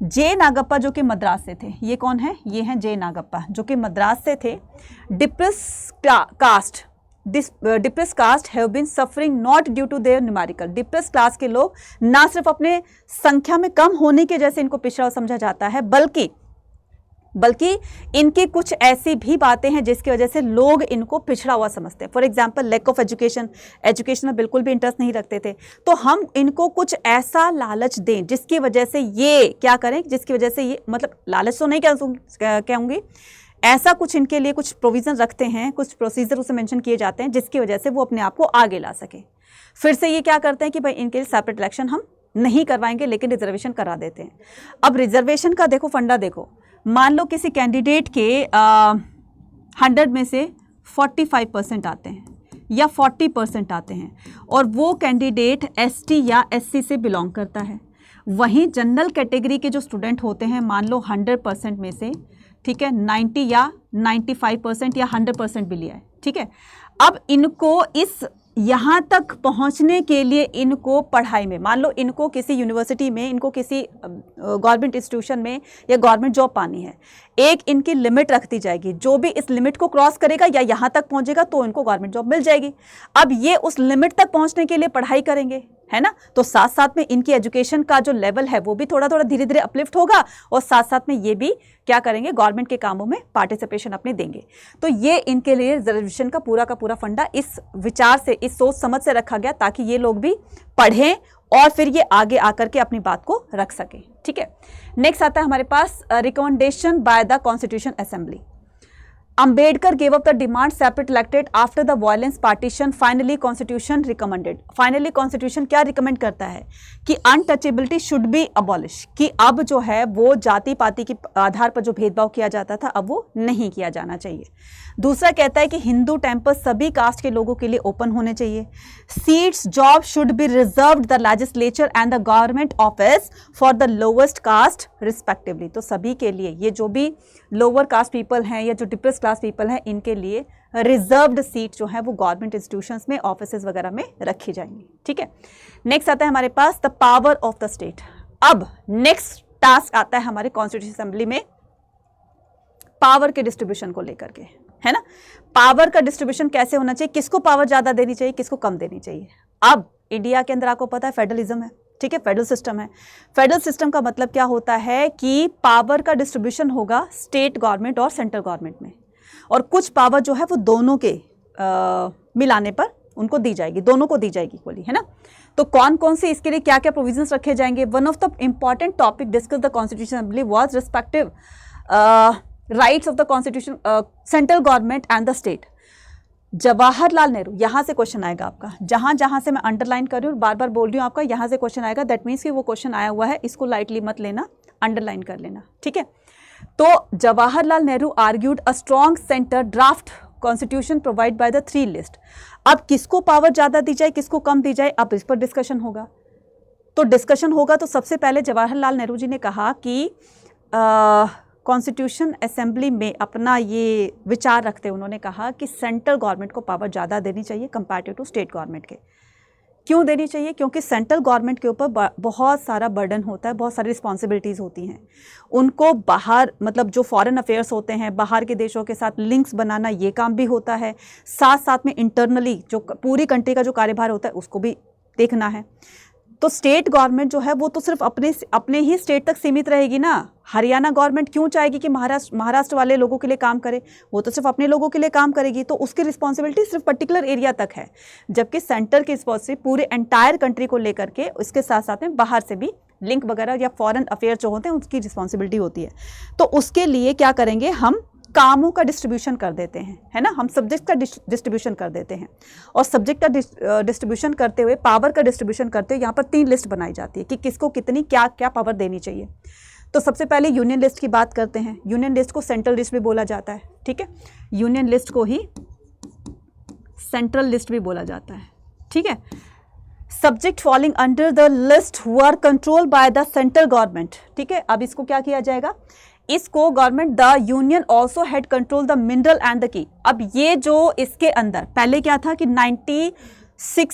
जे नागप्पा जो कि मद्रास से थे, ये कौन है? ये हैं जे नागप्पा जो कि मद्रास से थे। Depress caste have been suffering not due to their numerical. Depress class के लोग ना सिर्फ अपने संख्या में कम होने के जैसे इनको पिछड़ा समझा जाता है, बल्कि इनकी कुछ ऐसी भी बातें हैं जिसकी वजह से लोग इनको पिछड़ा हुआ समझते हैं। For example lack of education में बिल्कुल भी इंटरेस्ट नहीं रखते थे, तो हम इनको कुछ ऐसा लालच दें जिसकी वजह से ये क्या करें, जिसकी वजह से ये, मतलब लालच तो नहीं कहूँगी, ऐसा कुछ इनके लिए कुछ प्रोविज़न रखते हैं, कुछ प्रोसीजर उसे मेंशन किए जाते हैं जिसकी वजह से वो अपने आप को आगे ला सके। फिर से ये क्या करते हैं कि भाई इनके लिए सेपरेट इलेक्शन हम नहीं करवाएंगे लेकिन रिजर्वेशन करा देते हैं। अब रिजर्वेशन का देखो फंडा देखो, मान लो किसी कैंडिडेट के 100 में से 45% आते हैं या 40% आते हैं और वो कैंडिडेट एसटी या एससी से बिलोंग करता है। वहीं जनरल कैटेगरी के जो स्टूडेंट होते हैं, मान लो 100% में से, ठीक है, 90 या 95% या 100% भी लिया है, ठीक है। अब इनको इस यहाँ तक पहुँचने के लिए इनको पढ़ाई में, मान लो इनको किसी यूनिवर्सिटी में, इनको किसी गवर्नमेंट इंस्टीट्यूशन में या गवर्नमेंट जॉब पानी है, एक इनकी लिमिट रख दी जाएगी। जो भी इस लिमिट को क्रॉस करेगा या यहाँ तक पहुँचेगा तो इनको गवर्नमेंट जॉब मिल जाएगी। अब ये उस लिमिट तक पहुँचने के लिए पढ़ाई करेंगे, है ना, तो साथ साथ में इनकी एजुकेशन का जो लेवल है वो भी थोड़ा थोड़ा धीरे धीरे अपलिफ्ट होगा और साथ साथ में ये भी क्या करेंगे, गवर्नमेंट के कामों में पार्टिसिपेशन अपने देंगे। तो ये इनके लिए रिजर्वेशन का पूरा फंडा इस विचार से, इस सोच समझ से रखा गया ताकि ये लोग भी पढ़ें और फिर ये आगे आकर के अपनी बात को रख सके, ठीक है। नेक्स्ट आता है हमारे पास recommendation by the constitution assembly. Ambedkar gave up the demand separate elected after the violence partition. Finally, Constitution recommended. Finally, Constitution क्या रिकमेंड करता है कि अनटचेबिलिटी शुड बी अबॉलिश, कि अब जो है वो जाति पाति के आधार पर जो भेदभाव किया जाता था अब वो नहीं किया जाना चाहिए। दूसरा कहता है कि हिंदू टेम्पल सभी कास्ट के लोगों के लिए ओपन होने चाहिए। Seats job should be reserved the legislature and the government office for the lowest caste respectively. तो सभी के लिए, ये जो भी लोअर कास्ट पीपल हैं या जो डिप्रेस क्लास पीपल हैं, इनके लिए रिजर्व्ड सीट जो है वो गवर्नमेंट इंस्टीट्यूशंस में, ऑफिसेज वगैरह में रखी जाएंगी, ठीक है। नेक्स्ट आता है हमारे पास the power of the state. अब नेक्स्ट टास्क आता है हमारे कॉन्स्टिट्यूशन असेंबली में पावर के डिस्ट्रीब्यूशन को लेकर के, है ना। पावर का डिस्ट्रीब्यूशन कैसे होना चाहिए, किसको पावर ज्यादा देनी चाहिए, किसको कम देनी चाहिए। अब इंडिया के अंदर आपको पता है फेडरलिज्म है, ठीक है, फेडरल सिस्टम है। फेडरल सिस्टम का मतलब क्या होता है कि पावर का डिस्ट्रीब्यूशन होगा स्टेट गवर्नमेंट और सेंट्रल गवर्नमेंट में, और कुछ पावर जो है वो दोनों के मिलाने पर उनको दी जाएगी, दोनों को दी जाएगी इक्वली, है ना। तो कौन कौन से इसके लिए क्या क्या प्रोविजंस रखे जाएंगे। One of the important topic discuss the constitution assembly was respective rights of the constitution central government and the state. Jawaharlal Nehru, यहाँ से क्वेश्चन आएगा आपका, जहाँ जहाँ से मैं अंडरलाइन कर रही हूँ, बार बार बोल रही हूँ आपका, यहाँ से क्वेश्चन आएगा। दैट मीन्स कि वो क्वेश्चन आया हुआ है, इसको लाइटली मत लेना, अंडरलाइन कर लेना, ठीक है। तो Jawaharlal Nehru argued a strong centre draft constitution provide by the 3 list. अब किसको पावर ज़्यादा दी जाए, किसको कम दी जाए, अब इस पर डिस्कशन होगा। तो डिस्कशन होगा तो सबसे पहले जवाहरलाल नेहरू जी ने कहा कि कॉन्स्टिट्यूशन असेंबली में अपना ये विचार रखते उन्होंने कहा कि सेंट्रल गवर्नमेंट को पावर ज़्यादा देनी चाहिए कंपैरेटिव टू स्टेट गवर्नमेंट के। क्यों देनी चाहिए, क्योंकि सेंट्रल गवर्नमेंट के ऊपर बहुत सारा बर्डन होता है, बहुत सारी रिस्पॉन्सिबिलिटीज़ होती हैं। उनको बाहर, मतलब जो फॉरेन अफेयर्स होते हैं, बाहर के देशों के साथ लिंक्स बनाना, ये काम भी होता है। साथ साथ में इंटरनली जो पूरी कंट्री का जो कार्यभार होता है उसको भी देखना है। तो स्टेट गवर्नमेंट जो है वो तो सिर्फ अपने ही स्टेट तक सीमित रहेगी ना। हरियाणा गवर्नमेंट क्यों चाहेगी कि महाराष्ट्र वाले लोगों के लिए काम करे, वो तो सिर्फ अपने लोगों के लिए काम करेगी, तो उसकी रिस्पॉन्सिबिलिटी सिर्फ पर्टिकुलर एरिया तक है। जबकि सेंटर की रिस्पॉन्सिबिलिटी पूरे एंटायर कंट्री को लेकर के, उसके साथ साथ में बाहर से भी लिंक वगैरह या फॉरेन अफेयर जो होते हैं उसकी रिस्पॉन्सिबिलिटी होती है। तो उसके लिए क्या करेंगे, हम कामों का डिस्ट्रीब्यूशन कर देते हैं, है ना, हम सब्जेक्ट का डिस्ट्रीब्यूशन कर देते हैं। और सब्जेक्ट का डिस्ट्रीब्यूशन करते हुए, पावर का डिस्ट्रीब्यूशन करते हुए यहाँ पर 3 लिस्ट बनाई जाती है कि किसको कितनी क्या क्या पावर देनी चाहिए। तो सबसे पहले यूनियन लिस्ट की बात करते हैं। यूनियन लिस्ट को सेंट्रल लिस्ट भी बोला जाता है, ठीक है, यूनियन लिस्ट को ही सेंट्रल लिस्ट भी बोला जाता है, ठीक है। Subject falling under the list who are control by the central government, ठीक है। अब इसको क्या किया जाएगा, इसको government the union also had control the mineral and the key. अब ये जो इसके अंदर पहले क्या था कि 96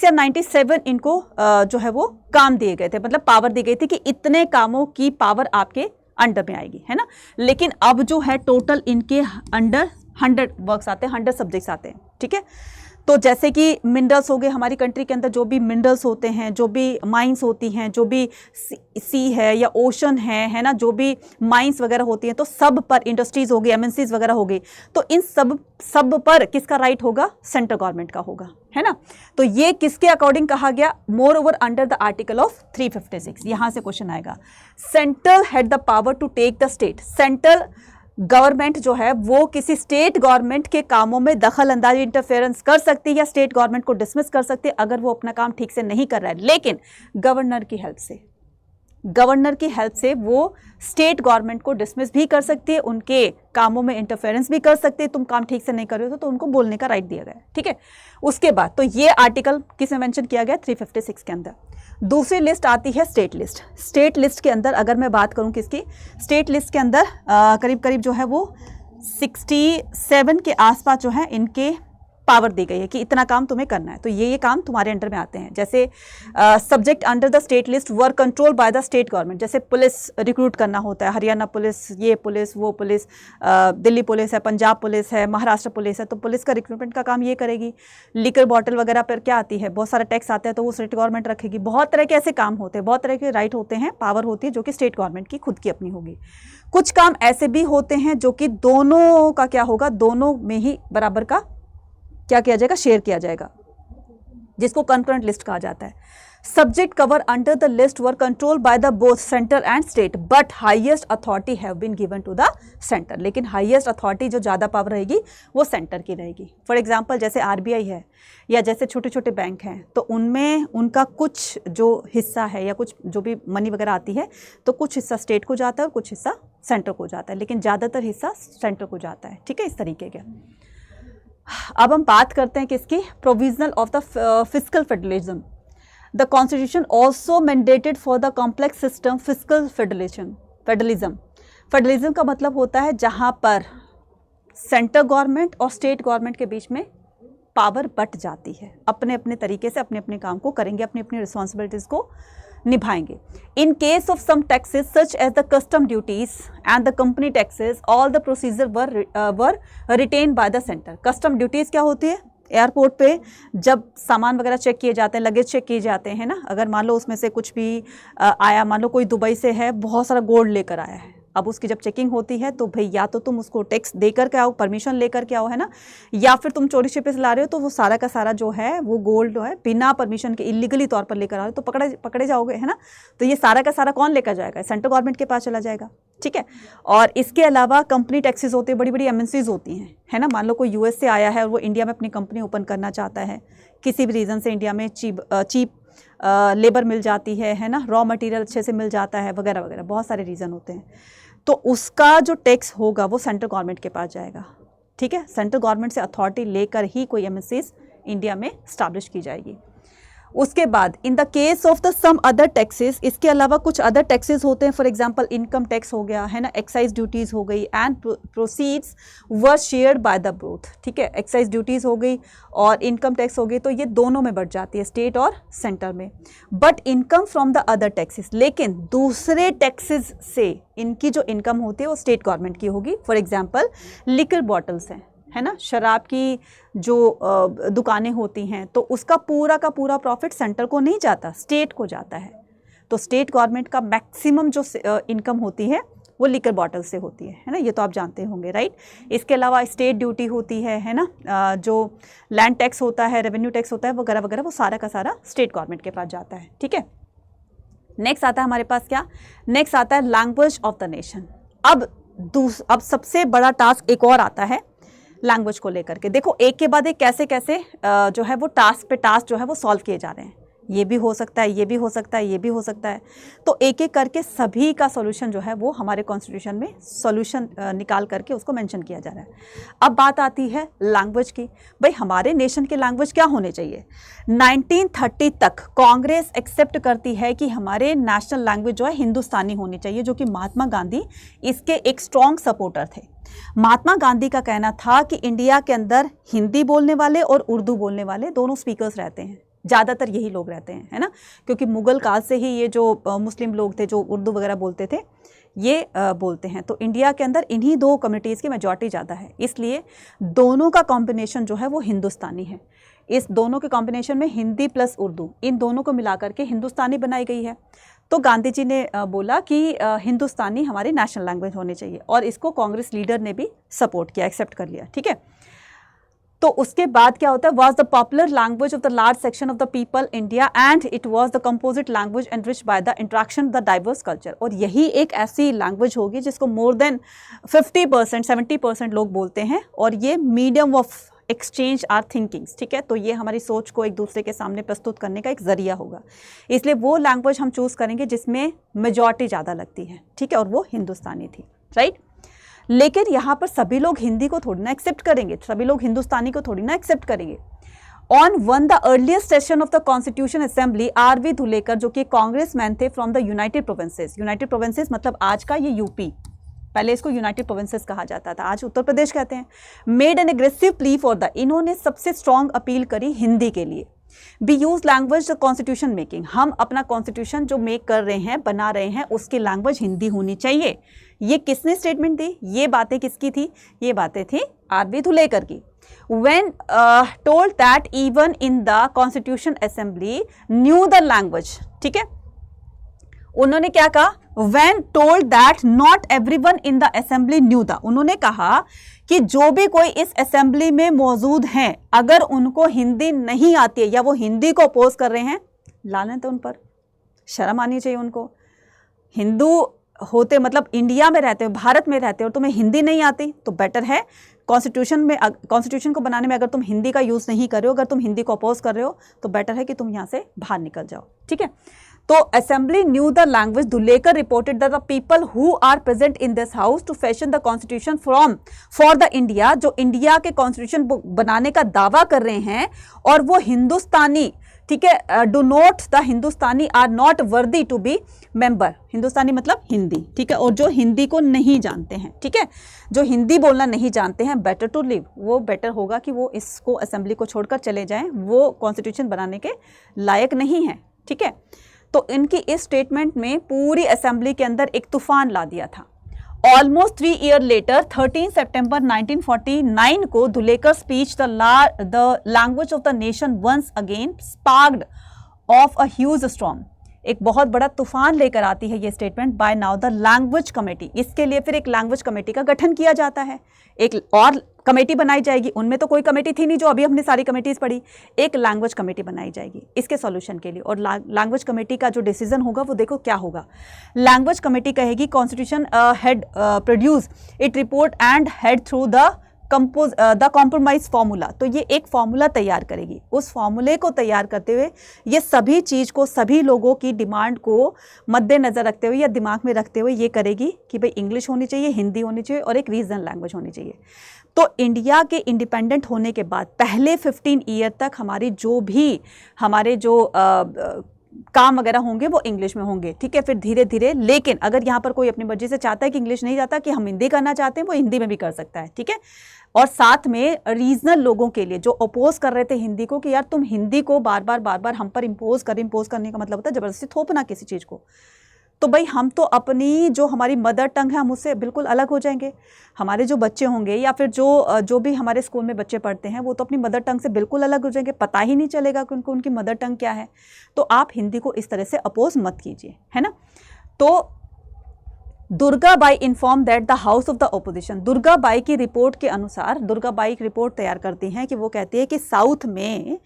या 97 इनको जो है वो काम दिए गए थे, मतलब पावर दी गई थी कि इतने कामों की पावर आपके अंडर में आएगी, है ना। लेकिन अब जो है टोटल इनके अंडर 100 वर्क्स आते हैं, 100 सब्जेक्ट्स आते हैं, ठीक है। तो जैसे कि मिनरल्स हो गए, हमारी कंट्री के अंदर जो भी मिनरल्स होते हैं, जो भी माइंस होती हैं, जो भी सी है या ओशन है ना, जो भी माइंस वगैरह होती हैं, तो सब पर इंडस्ट्रीज हो गई, एमएनसीज वगैरह हो गई, तो इन सब पर किसका राइट होगा, सेंट्रल गवर्नमेंट का होगा, है ना। तो ये किसके अकॉर्डिंग कहा गया, moreover under the article of 356। यहां से क्वेश्चन आएगा, central had the power to take the state. Central government जो है वो किसी स्टेट गवर्नमेंट के कामों में दखल अंदाजी, इंटरफेरेंस कर सकती है या स्टेट गवर्नमेंट को डिसमिस कर सकती है अगर वो अपना काम ठीक से नहीं कर रहा है, लेकिन गवर्नर की हेल्प से, गवर्नर की हेल्प से वो स्टेट गवर्नमेंट को डिसमिस भी कर सकती है, उनके कामों में इंटरफेरेंस भी कर सकती है। तुम काम ठीक से नहीं कर रहे हो तो उनको बोलने का राइट दिया गया है, ठीक है। उसके बाद तो ये आर्टिकल किसमें मेंशन किया गया, 356 के अंदर। दूसरी लिस्ट आती है स्टेट लिस्ट। स्टेट लिस्ट के अंदर अगर मैं बात करूं किसकी, स्टेट लिस्ट के अंदर करीब करीब जो है वो 67 के आसपास जो है इनके पावर दी गई है कि इतना काम तुम्हें करना है, तो ये काम तुम्हारे अंडर में आते हैं। जैसे subject under the state list were control by the state government. जैसे पुलिस रिक्रूट करना होता है, हरियाणा पुलिस, ये पुलिस, वो पुलिस, दिल्ली पुलिस है, पंजाब पुलिस है, महाराष्ट्र पुलिस है, तो पुलिस का रिक्रूटमेंट का काम ये करेगी। लिकर बॉटल वगैरह पर क्या आती है, बहुत सारा टैक्स आता है, तो वो स्टेट गवर्नमेंट रखेगी। बहुत तरह के ऐसे काम होते हैं, बहुत तरह के राइट होते हैं, पावर होती है जो कि स्टेट गवर्नमेंट की खुद की अपनी होगी। कुछ काम ऐसे भी होते हैं जो कि दोनों का क्या होगा, दोनों में ही बराबर का क्या किया जाएगा, शेयर किया जाएगा, जिसको कंकरेंट लिस्ट कहा जाता है। Subject cover under the list were control by the both centre and state but highest authority have been given to the centre. लेकिन हाईएस्ट अथॉरिटी जो ज़्यादा पावर रहेगी वो सेंटर की रहेगी। फॉर एग्जांपल जैसे आरबीआई है या जैसे छोटे छोटे बैंक हैं, तो उनमें उनका कुछ जो हिस्सा है या कुछ जो भी मनी वगैरह आती है, तो कुछ हिस्सा स्टेट को जाता है और कुछ हिस्सा सेंटर को जाता है, लेकिन ज़्यादातर हिस्सा सेंटर को जाता है, ठीक है, इस तरीके के। अब हम बात करते हैं किसकी, provisional of the fiscal federalism. The constitution also mandated for the complex system fiscal federalism. Federalism का मतलब होता है जहां पर सेंटर गवर्नमेंट और स्टेट गवर्नमेंट के बीच में पावर बट जाती है, अपने अपने तरीके से अपने अपने काम को करेंगे, अपनी अपनी रिस्पॉन्सिबिलिटीज को निभाएंगे। In case of some taxes such as the custom duties and the company taxes all the procedure were retain by the centre. Custom duties क्या होती है, एयरपोर्ट पे जब सामान वगैरह चेक किए जाते हैं, लगेज चेक किए जाते हैं ना, अगर मान लो उसमें से कुछ भी आया, मान लो कोई दुबई से है, बहुत सारा गोल्ड लेकर आया है, अब उसकी जब चेकिंग होती है तो भाई या तो तुम उसको टैक्स देकर के आओ, परमिशन लेकर के आओ, है ना, या फिर तुम चोरी छिपे से ला रहे हो तो वो सारा का सारा जो है वो गोल्ड जो है बिना परमिशन के इलीगली तौर पर लेकर आ रहे हो तो पकड़े जाओगे, है ना। तो ये सारा का सारा कौन लेकर जाएगा, सेंट्रल गवर्नमेंट के पास चला जाएगा, ठीक है। और इसके अलावा कंपनी टैक्सेस होते हैं, बड़ी बड़ी एमएनसीज होती हैं, है ना। मान लो कोई यूएस से आया है और वो इंडिया में अपनी कंपनी ओपन करना चाहता है, किसी भी रीज़न से इंडिया में चीप लेबर मिल जाती है ना, रॉ मटेरियल अच्छे से मिल जाता है, वगैरह वगैरह, बहुत सारे रीज़न होते हैं। तो उसका जो टैक्स होगा वो सेंट्रल गवर्नमेंट के पास जाएगा, ठीक है। सेंट्रल गवर्नमेंट से अथॉरिटी लेकर ही कोई एमएनसीज इंडिया में स्टैब्लिश की जाएगी। उसके बाद in the case of the some other taxes, इसके अलावा कुछ अदर टैक्सेस होते हैं, फॉर एग्जांपल इनकम टैक्स हो गया, है ना, एक्साइज ड्यूटीज़ हो गई, and proceeds were shared by the both, ठीक है। एक्साइज ड्यूटीज़ हो गई और इनकम टैक्स हो गई, तो ये दोनों में बढ़ जाती है, स्टेट और सेंटर में। But income from the other taxes, लेकिन दूसरे टैक्सेस से इनकी जो इनकम होती है वो स्टेट गवर्नमेंट की होगी। फॉर एग्जाम्पल लिकर बॉटल्स हैं, है ना, शराब की जो दुकानें होती हैं, तो उसका पूरा का पूरा प्रॉफिट सेंटर को नहीं जाता, स्टेट को जाता है। तो स्टेट गवर्नमेंट का मैक्सिमम जो इनकम होती है वो लिकर बॉटल से होती है ना, ये तो आप जानते होंगे, राइट। इसके अलावा स्टेट ड्यूटी होती है ना, जो लैंड टैक्स होता है, रेवेन्यू टैक्स होता है, वगैरह वगैरह, वो सारा का सारा स्टेट गवर्नमेंट के पास जाता है, ठीक है। नेक्स्ट आता है हमारे पास क्या, नेक्स्ट आता है लैंग्वेज ऑफ द नेशन। अब सबसे बड़ा टास्क एक और आता है लैंग्वेज को लेकर के। देखो एक के बाद एक कैसे कैसे जो है वो टास्क पे टास्क जो है वो सॉल्व किए जा रहे हैं, ये भी हो सकता है, ये भी हो सकता है, ये भी हो सकता है, तो एक एक करके सभी का सॉल्यूशन जो है वो हमारे कॉन्स्टिट्यूशन में सॉल्यूशन निकाल करके उसको मेंशन किया जा रहा है। अब बात आती है लैंग्वेज की, भाई हमारे नेशन की लैंग्वेज क्या होने चाहिए। 1930 तक कांग्रेस एक्सेप्ट करती है कि हमारे नेशनल लैंग्वेज जो है हिंदुस्तानी होनी चाहिए, जो कि महात्मा गांधी इसके एक स्ट्रॉन्ग सपोर्टर थे। महात्मा गांधी का कहना था कि इंडिया के अंदर हिंदी बोलने वाले और उर्दू बोलने वाले दोनों स्पीकर्स रहते हैं, ज़्यादातर यही लोग रहते हैं, है ना, क्योंकि मुगल काल से ही ये जो मुस्लिम लोग थे जो उर्दू वगैरह बोलते थे ये बोलते हैं। तो इंडिया के अंदर इन्हीं दो कम्युनिटीज़ की मेजॉरिटी ज़्यादा है, इसलिए दोनों का कॉम्बिनेशन जो है वो हिंदुस्तानी है। इस दोनों के कॉम्बिनेशन में हिंदी प्लस उर्दू, इन दोनों को मिला करके हिंदुस्तानी बनाई गई है। तो गांधी जी ने बोला कि हिंदुस्तानी हमारी नेशनल लैंग्वेज होनी चाहिए, और इसको कांग्रेस लीडर ने भी सपोर्ट किया, एक्सेप्ट कर लिया, ठीक है। तो उसके बाद क्या होता है, was the popular language of the large section of the people India and it was the composite language enriched by the interaction the diverse culture. और यही एक ऐसी लैंग्वेज होगी जिसको मोर देन 50% 70% लोग बोलते हैं, और ये medium of exchange are thinkings, ठीक है। तो ये हमारी सोच को एक दूसरे के सामने प्रस्तुत करने का एक जरिया होगा, इसलिए वो लैंग्वेज हम चूज करेंगे जिसमें मेजॉरिटी ज़्यादा लगती है, ठीक है, और वो हिंदुस्तानी थी, राइट। लेकिन यहाँ पर सभी लोग हिंदी को थोड़ी ना एक्सेप्ट करेंगे, सभी लोग हिंदुस्तानी को थोड़ी ना एक्सेप्ट करेंगे। On one the earliest session of the constitution assembly RV. Dhulekar, जो कि कांग्रेस मैन थे from the United provinces, United provinces मतलब आज का ये यूपी, पहले इसको यूनाइटेड प्रोविंसेस कहा जाता था, आज उत्तर प्रदेश कहते हैं। Made an aggressive plea for the, इन्होंने सबसे स्ट्रॉन्ग अपील करी हिंदी के लिए। B use language the constitution making, हम अपना कॉन्स्टिट्यूशन जो मेक कर रहे हैं, बना रहे हैं, उसकी लैंग्वेज हिंदी होनी चाहिए। ये किसने स्टेटमेंट दी, ये बातें किसकी थी, ये बातें थी आर.वी. धुलेकर की। When told that even in the Constitution Assembly knew the language, ठीक है, उन्होंने क्या कहा, when told that not everyone in the assembly knew the, उन्होंने कहा कि जो भी कोई इस असेंबली में मौजूद हैं, अगर उनको हिंदी नहीं आती है या वो हिंदी को अपोज कर रहे हैं, लानत है उन पर, शर्म आनी चाहिए उनको। हिंदू होते मतलब इंडिया में रहते हो, भारत में रहते हो, तुम्हें हिंदी नहीं आती तो बेटर है कॉन्स्टिट्यूशन को बनाने में अगर तुम हिंदी का यूज़ नहीं कर रहे हो, अगर तुम हिंदी को अपोज कर रहे हो तो बेटर है कि तुम यहाँ से बाहर निकल जाओ, ठीक है। तो assembly new the language, Dhulekar reported that the people who are present in this house to fashion the constitution for the India, जो इंडिया के कॉन्स्टिट्यूशन बनाने का दावा कर रहे हैं और वो हिंदुस्तानी, ठीक है, do not the Hindustani are not worthy to be member, Hindustani मतलब हिंदी, ठीक है, और जो हिंदी को नहीं जानते हैं, ठीक है, जो हिंदी बोलना नहीं जानते हैं, बेटर टू लिव, वो बेटर होगा कि वो इसको असेंबली को छोड़कर चले जाएं, वो कॉन्स्टिट्यूशन बनाने के लायक नहीं है, ठीक है। तो इनकी इस स्टेटमेंट में पूरी असेंबली के अंदर एक तूफान ला दिया था। ऑलमोस्ट 3 ईयर लेटर 13 सितंबर 1949 को Dhulekar speech the language of the nation once again sparked off a huge storm, एक बहुत बड़ा तूफान लेकर आती है ये statement by now the language committee. इसके लिए फिर एक लैंग्वेज कमेटी का गठन किया जाता है, एक और कमेटी बनाई जाएगी, उनमें तो कोई कमेटी थी नहीं जो अभी हमने सारी कमेटीज पढ़ी, एक लैंग्वेज कमेटी बनाई जाएगी इसके सॉल्यूशन के लिए। और लैंग्वेज कमेटी का जो डिसीजन होगा वो देखो क्या होगा। लैंग्वेज कमेटी कहेगी constitution had produce it report and head through the compromise formula, तो ये एक फार्मूला तैयार करेगी। उस फार्मूले को तैयार करते हुए ये सभी चीज़ को, सभी लोगों की डिमांड को मद्देनज़र रखते हुए या दिमाग में रखते हुए ये करेगी कि भाई इंग्लिश होनी चाहिए, हिंदी होनी चाहिए और एक रीजनल लैंग्वेज होनी चाहिए। तो इंडिया के इंडिपेंडेंट होने के बाद पहले 15 ईयर तक हमारे जो काम वगैरह होंगे वो इंग्लिश में होंगे, ठीक है। फिर धीरे धीरे, लेकिन अगर यहाँ पर कोई अपनी मर्जी से चाहता है कि इंग्लिश नहीं चाहता कि हम हिंदी करना चाहते हैं, वो हिंदी में भी कर सकता है, ठीक है। और साथ में रीजनल लोगों के लिए जो अपोज कर रहे थे हिंदी को कि यार तुम हिंदी को बार बार हम पर इम्पोज करने का मतलब होता है ज़बरदस्ती थोपना किसी चीज़ को। तो भाई हम तो अपनी जो हमारी मदर टंग है हम उससे बिल्कुल अलग हो जाएंगे। हमारे जो बच्चे होंगे या फिर जो भी हमारे स्कूल में बच्चे पढ़ते हैं वो तो अपनी मदर टंग से बिल्कुल अलग हो जाएंगे, पता ही नहीं चलेगा कि उनको उनकी मदर टंग क्या है। तो आप हिंदी को इस तरह से अपोज मत कीजिए, है ना। तो Durga by inform that the house of the opposition, Durga by की रिपोर्ट के अनुसार, दुर्गा बाई एक रिपोर्ट तैयार करती हैं कि वो कहती है कि साउथ में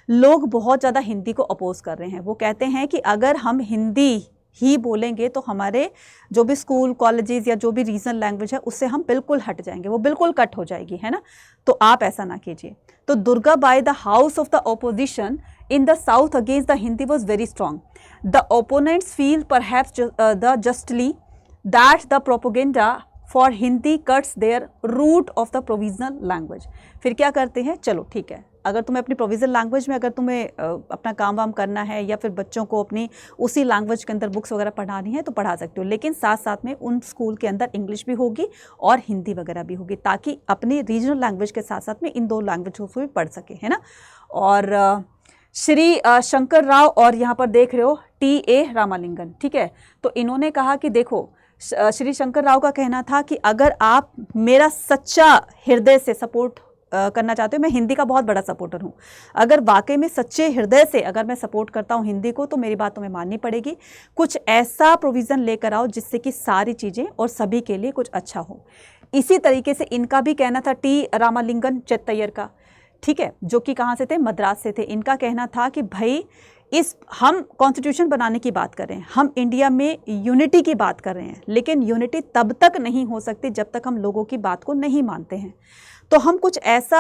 लोग बहुत ज़्यादा हिंदी को अपोज कर रहे हैं। वो कहते हैं कि अगर हम हिंदी ही बोलेंगे तो हमारे जो भी स्कूल कॉलेजेस या जो भी रीजनल लैंग्वेज है उससे हम बिल्कुल हट जाएंगे, वो बिल्कुल कट हो जाएगी, है ना। तो आप ऐसा ना कीजिए। तो Durga by the house of the opposition in the south against the Hindi was very strong. The opponents feel perhaps justly that the propaganda for Hindi cuts their root of the provisional language. फिर क्या करते हैं, चलो ठीक है, अगर तुम्हें अपनी प्रोविजनल लैंग्वेज में अगर तुम्हें अपना काम वाम करना है या फिर बच्चों को अपनी उसी लैंग्वेज के अंदर बुक्स वगैरह पढ़ानी है तो पढ़ा सकते हो, लेकिन साथ साथ में उन स्कूल के अंदर इंग्लिश भी होगी और हिंदी वगैरह भी होगी, ताकि अपनी रीजनल लैंग्वेज के साथ साथ में इन दो लैंग्वेज को भी पढ़ सके, है ना। और श्री शंकर राव और यहाँ पर देख रहे हो T.A. रामालिंगन, ठीक है। तो इन्होंने कहा कि देखो, श्री शंकर राव का कहना था कि अगर आप मेरा सच्चा हृदय से सपोर्ट करना चाहते हो, मैं हिंदी का बहुत बड़ा सपोर्टर हूँ, अगर वाकई में सच्चे हृदय से अगर मैं सपोर्ट करता हूँ हिंदी को तो मेरी बात तुम्हें माननी पड़ेगी। कुछ ऐसा प्रोविज़न लेकर आओ जिससे कि सारी चीज़ें और सभी के लिए कुछ अच्छा हो। इसी तरीके से इनका भी कहना था T. रामालिंगन चेत्तैयर का, ठीक है, जो कि कहाँ से थे, मद्रास से थे। इनका कहना था कि भाई हम कॉन्स्टिट्यूशन बनाने की बात कर रहे हैं, हम इंडिया में यूनिटी की बात कर रहे हैं, लेकिन यूनिटी तब तक नहीं हो सकती जब तक हम लोगों की बात को नहीं मानते हैं। तो हम कुछ ऐसा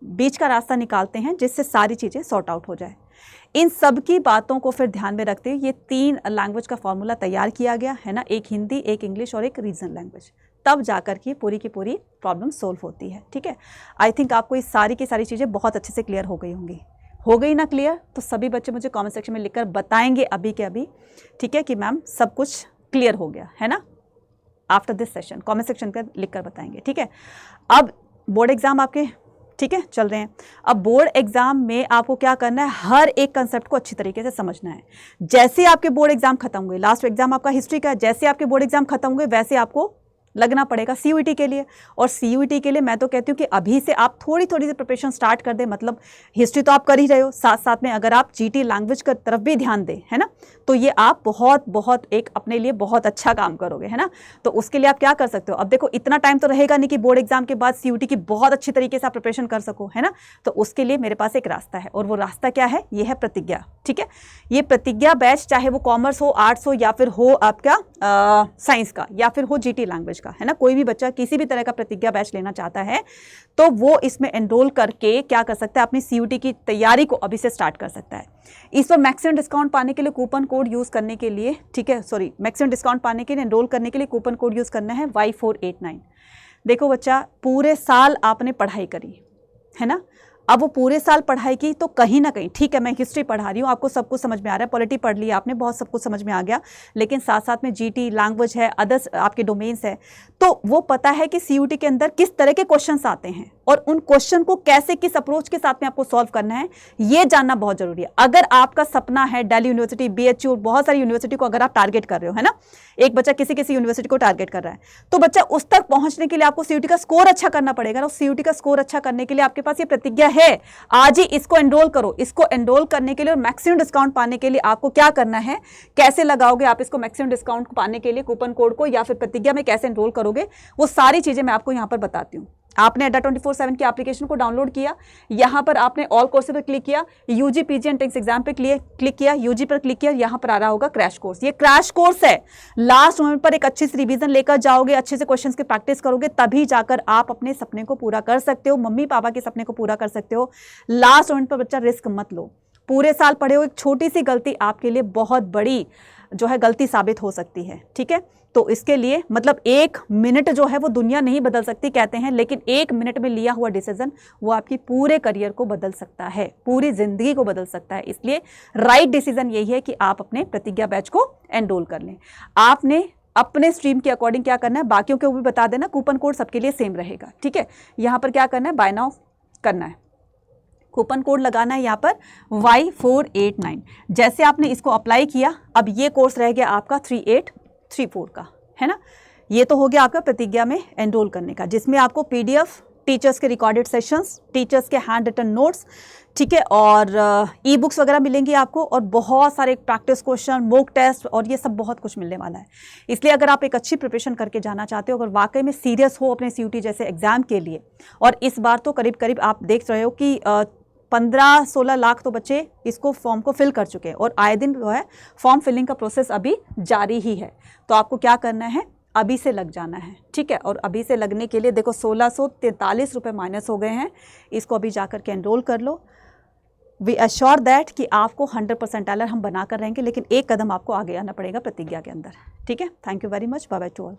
बीच का रास्ता निकालते हैं जिससे सारी चीज़ें सॉर्ट आउट हो जाए। इन सब की बातों को फिर ध्यान में रखते हुए ये 3 लैंग्वेज का फॉर्मूला तैयार किया गया है ना, एक हिंदी, एक इंग्लिश और एक रीजनल लैंग्वेज, तब जाकर के पूरी की पूरी प्रॉब्लम सोल्व होती है। ठीक है, आई थिंक आपको ये सारी की सारी चीज़ें बहुत अच्छे से क्लियर हो गई होंगी। हो गई ना क्लियर? तो सभी बच्चे मुझे कमेंट सेक्शन में लिखकर बताएंगे अभी के अभी, ठीक है, कि मैम सब कुछ क्लियर हो गया है ना। After this session comment section पर लिखकर बताएंगे। ठीक है, अब बोर्ड एग्जाम आपके, ठीक है, चल रहे हैं। अब बोर्ड एग्जाम में आपको क्या करना है, हर एक कंसेप्ट को अच्छी तरीके से समझना है। जैसे आपके बोर्ड एग्जाम खत्म हुए, लास्ट एग्जाम आपका हिस्ट्री का है, जैसे आपके बोर्ड एग्जाम खत्म हुए वैसे आपको लगना पड़ेगा सीयूईटी के लिए। और सीयूईटी के लिए मैं तो कहती हूँ कि अभी से आप थोड़ी थोड़ी सी प्रिपरेशन स्टार्ट कर दें। मतलब हिस्ट्री तो आप कर ही रहे हो, साथ साथ में अगर आप जीटी लैंग्वेज की तरफ भी ध्यान दें, है ना, तो ये आप बहुत बहुत एक अपने लिए बहुत अच्छा काम करोगे, है ना। तो उसके लिए आप क्या कर सकते हो, अब देखो इतना टाइम तो रहेगा नहीं कि बोर्ड एग्जाम के बाद सीयूईटी की बहुत अच्छी तरीके से आप प्रिपरेशन कर सको, है ना। तो उसके लिए मेरे पास एक रास्ता है, और वो रास्ता क्या है, ये है प्रतिज्ञा। ठीक है, ये प्रतिज्ञा बैच, चाहे वो कॉमर्स हो, आर्ट्स हो, या फिर हो आपका साइंस का, या फिर हो जीटी लैंग्वेज का, है ना, कोई भी बच्चा किसी भी तरह का प्रतिज्ञा बैच लेना चाहता है तो वो इसमें एनरोल करके क्या कर सकता है, अपनी सीयूटी की तैयारी को अभी से स्टार्ट कर सकता है। इस पर मैक्सिमम डिस्काउंट पाने के लिए कूपन कोड यूज करने के लिए, ठीक है, सॉरी, मैक्सिमम डिस्काउंट पाने के लिए, एनरोल करने के लिए कूपन कोड यूज करना है Y489। देखो बच्चा, पूरे साल आपने पढ़ाई करी है ना, अब वो पूरे साल पढ़ाई की तो कहीं ना कहीं, ठीक है, मैं हिस्ट्री पढ़ा रही हूँ, आपको सब कुछ समझ में आ रहा है, पॉलिटी पढ़ लिया आपने, बहुत सब कुछ समझ में आ गया, लेकिन साथ साथ में जीटी लैंग्वेज है, अदर्स आपके डोमेन्स है, तो वो पता है कि सीयूटी के अंदर किस तरह के क्वेश्चंस आते हैं और उन क्वेश्चन को कैसे, किस अप्रोच के साथ में आपको सॉल्व करना है, ये जानना बहुत जरूरी है। अगर आपका सपना है दिल्ली यूनिवर्सिटी, बीएचयू, बहुत सारी यूनिवर्सिटी को अगर आप टारगेट कर रहे हो, है ना, एक बच्चा किसी किसी यूनिवर्सिटी को टारगेट कर रहा है, तो बच्चा उस तक पहुंचने के लिए आपको सीयूटी का स्कोर अच्छा करना पड़ेगा। और सीयूटी का स्कोर अच्छा करने के लिए आपके पास ये प्रतिज्ञा है, आज ही इसको एनरोल करो। इसको एनरोल करने के लिए और मैक्सिमम डिस्काउंट पाने के लिए आपको क्या करना है, कैसे लगाओगे आप इसको मैक्सिमम डिस्काउंट पाने के लिए कूपन कोड को, या फिर प्रतिज्ञा में कैसे एनरोल करोगे, वो सारी चीजें मैं आपको यहां पर बताती हूँ। आपने अड्डा 24/7 की एप्लीकेशन को डाउनलोड किया, यहां पर आपने ऑल कोर्सेज पर क्लिक किया, यूजी पीजी एंट्रेंस एग्जाम पे क्लिक किया, यूजी पर क्लिक किया, यहां पर आ रहा होगा क्रैश कोर्स। ये क्रैश कोर्स है, लास्ट मोमेंट पर एक अच्छी सी रिवीजन लेकर जाओगे, अच्छे से क्वेश्चंस की प्रैक्टिस करोगे, तभी जाकर आप अपने सपने को पूरा कर सकते हो, मम्मी पापा के सपने को पूरा कर सकते हो। लास्ट मोमेंट पर बच्चा रिस्क मत लो। पूरे साल पढ़े हो, एक छोटी सी गलती आपके लिए बहुत बड़ी जो है गलती साबित हो सकती है। ठीक है, तो इसके लिए मतलब 1 मिनट जो है वो दुनिया नहीं बदल सकती कहते हैं, लेकिन 1 मिनट में लिया हुआ डिसीजन वो आपकी पूरे करियर को बदल सकता है, पूरी जिंदगी को बदल सकता है। इसलिए राइट डिसीजन यही है कि आप अपने प्रतिज्ञा बैच को एनरोल कर लें। आपने अपने स्ट्रीम के अकॉर्डिंग क्या करना है, बाकियों को भी बता देना, कूपन कोड सबके लिए सेम रहेगा। ठीक है, यहाँ पर क्या करना है, बाय नाउ करना है, कूपन कोड लगाना है यहाँ पर Y489। जैसे आपने इसको अप्लाई किया, अब ये कोर्स रह गया आपका 3834 का, है ना। ये तो हो गया आपका प्रतिज्ञा में एनरोल करने का, जिसमें आपको पीडीएफ, टीचर्स के रिकॉर्डेड सेशंस, टीचर्स के हैंड रिटन नोट्स, ठीक है, और ई बुक्स वगैरह मिलेंगी आपको, और बहुत सारे प्रैक्टिस क्वेश्चन, मॉक टेस्ट, और ये सब बहुत कुछ मिलने वाला है। इसलिए अगर आप एक अच्छी प्रिपरेशन करके जाना चाहते हो, अगर वाकई में सीरियस हो अपने सीयूटी जैसे एग्जाम के लिए, और इस बार तो करीब करीब आप देख रहे हो कि 15-16 लाख तो बच्चे इसको फॉर्म को फिल कर चुके हैं, और आए दिन जो है फॉर्म फिलिंग का प्रोसेस अभी जारी ही है। तो आपको क्या करना है, अभी से लग जाना है। ठीक है, और अभी से लगने के लिए देखो 1643 रुपये माइनस हो गए हैं, इसको अभी जाकर के एनरोल कर लो। वी अश्योर दैट कि आपको 100% हम बना कर रहेंगे, लेकिन एक कदम आपको आगे आना पड़ेगा प्रतिज्ञा के अंदर। ठीक है, thank you very much, bye bye to all.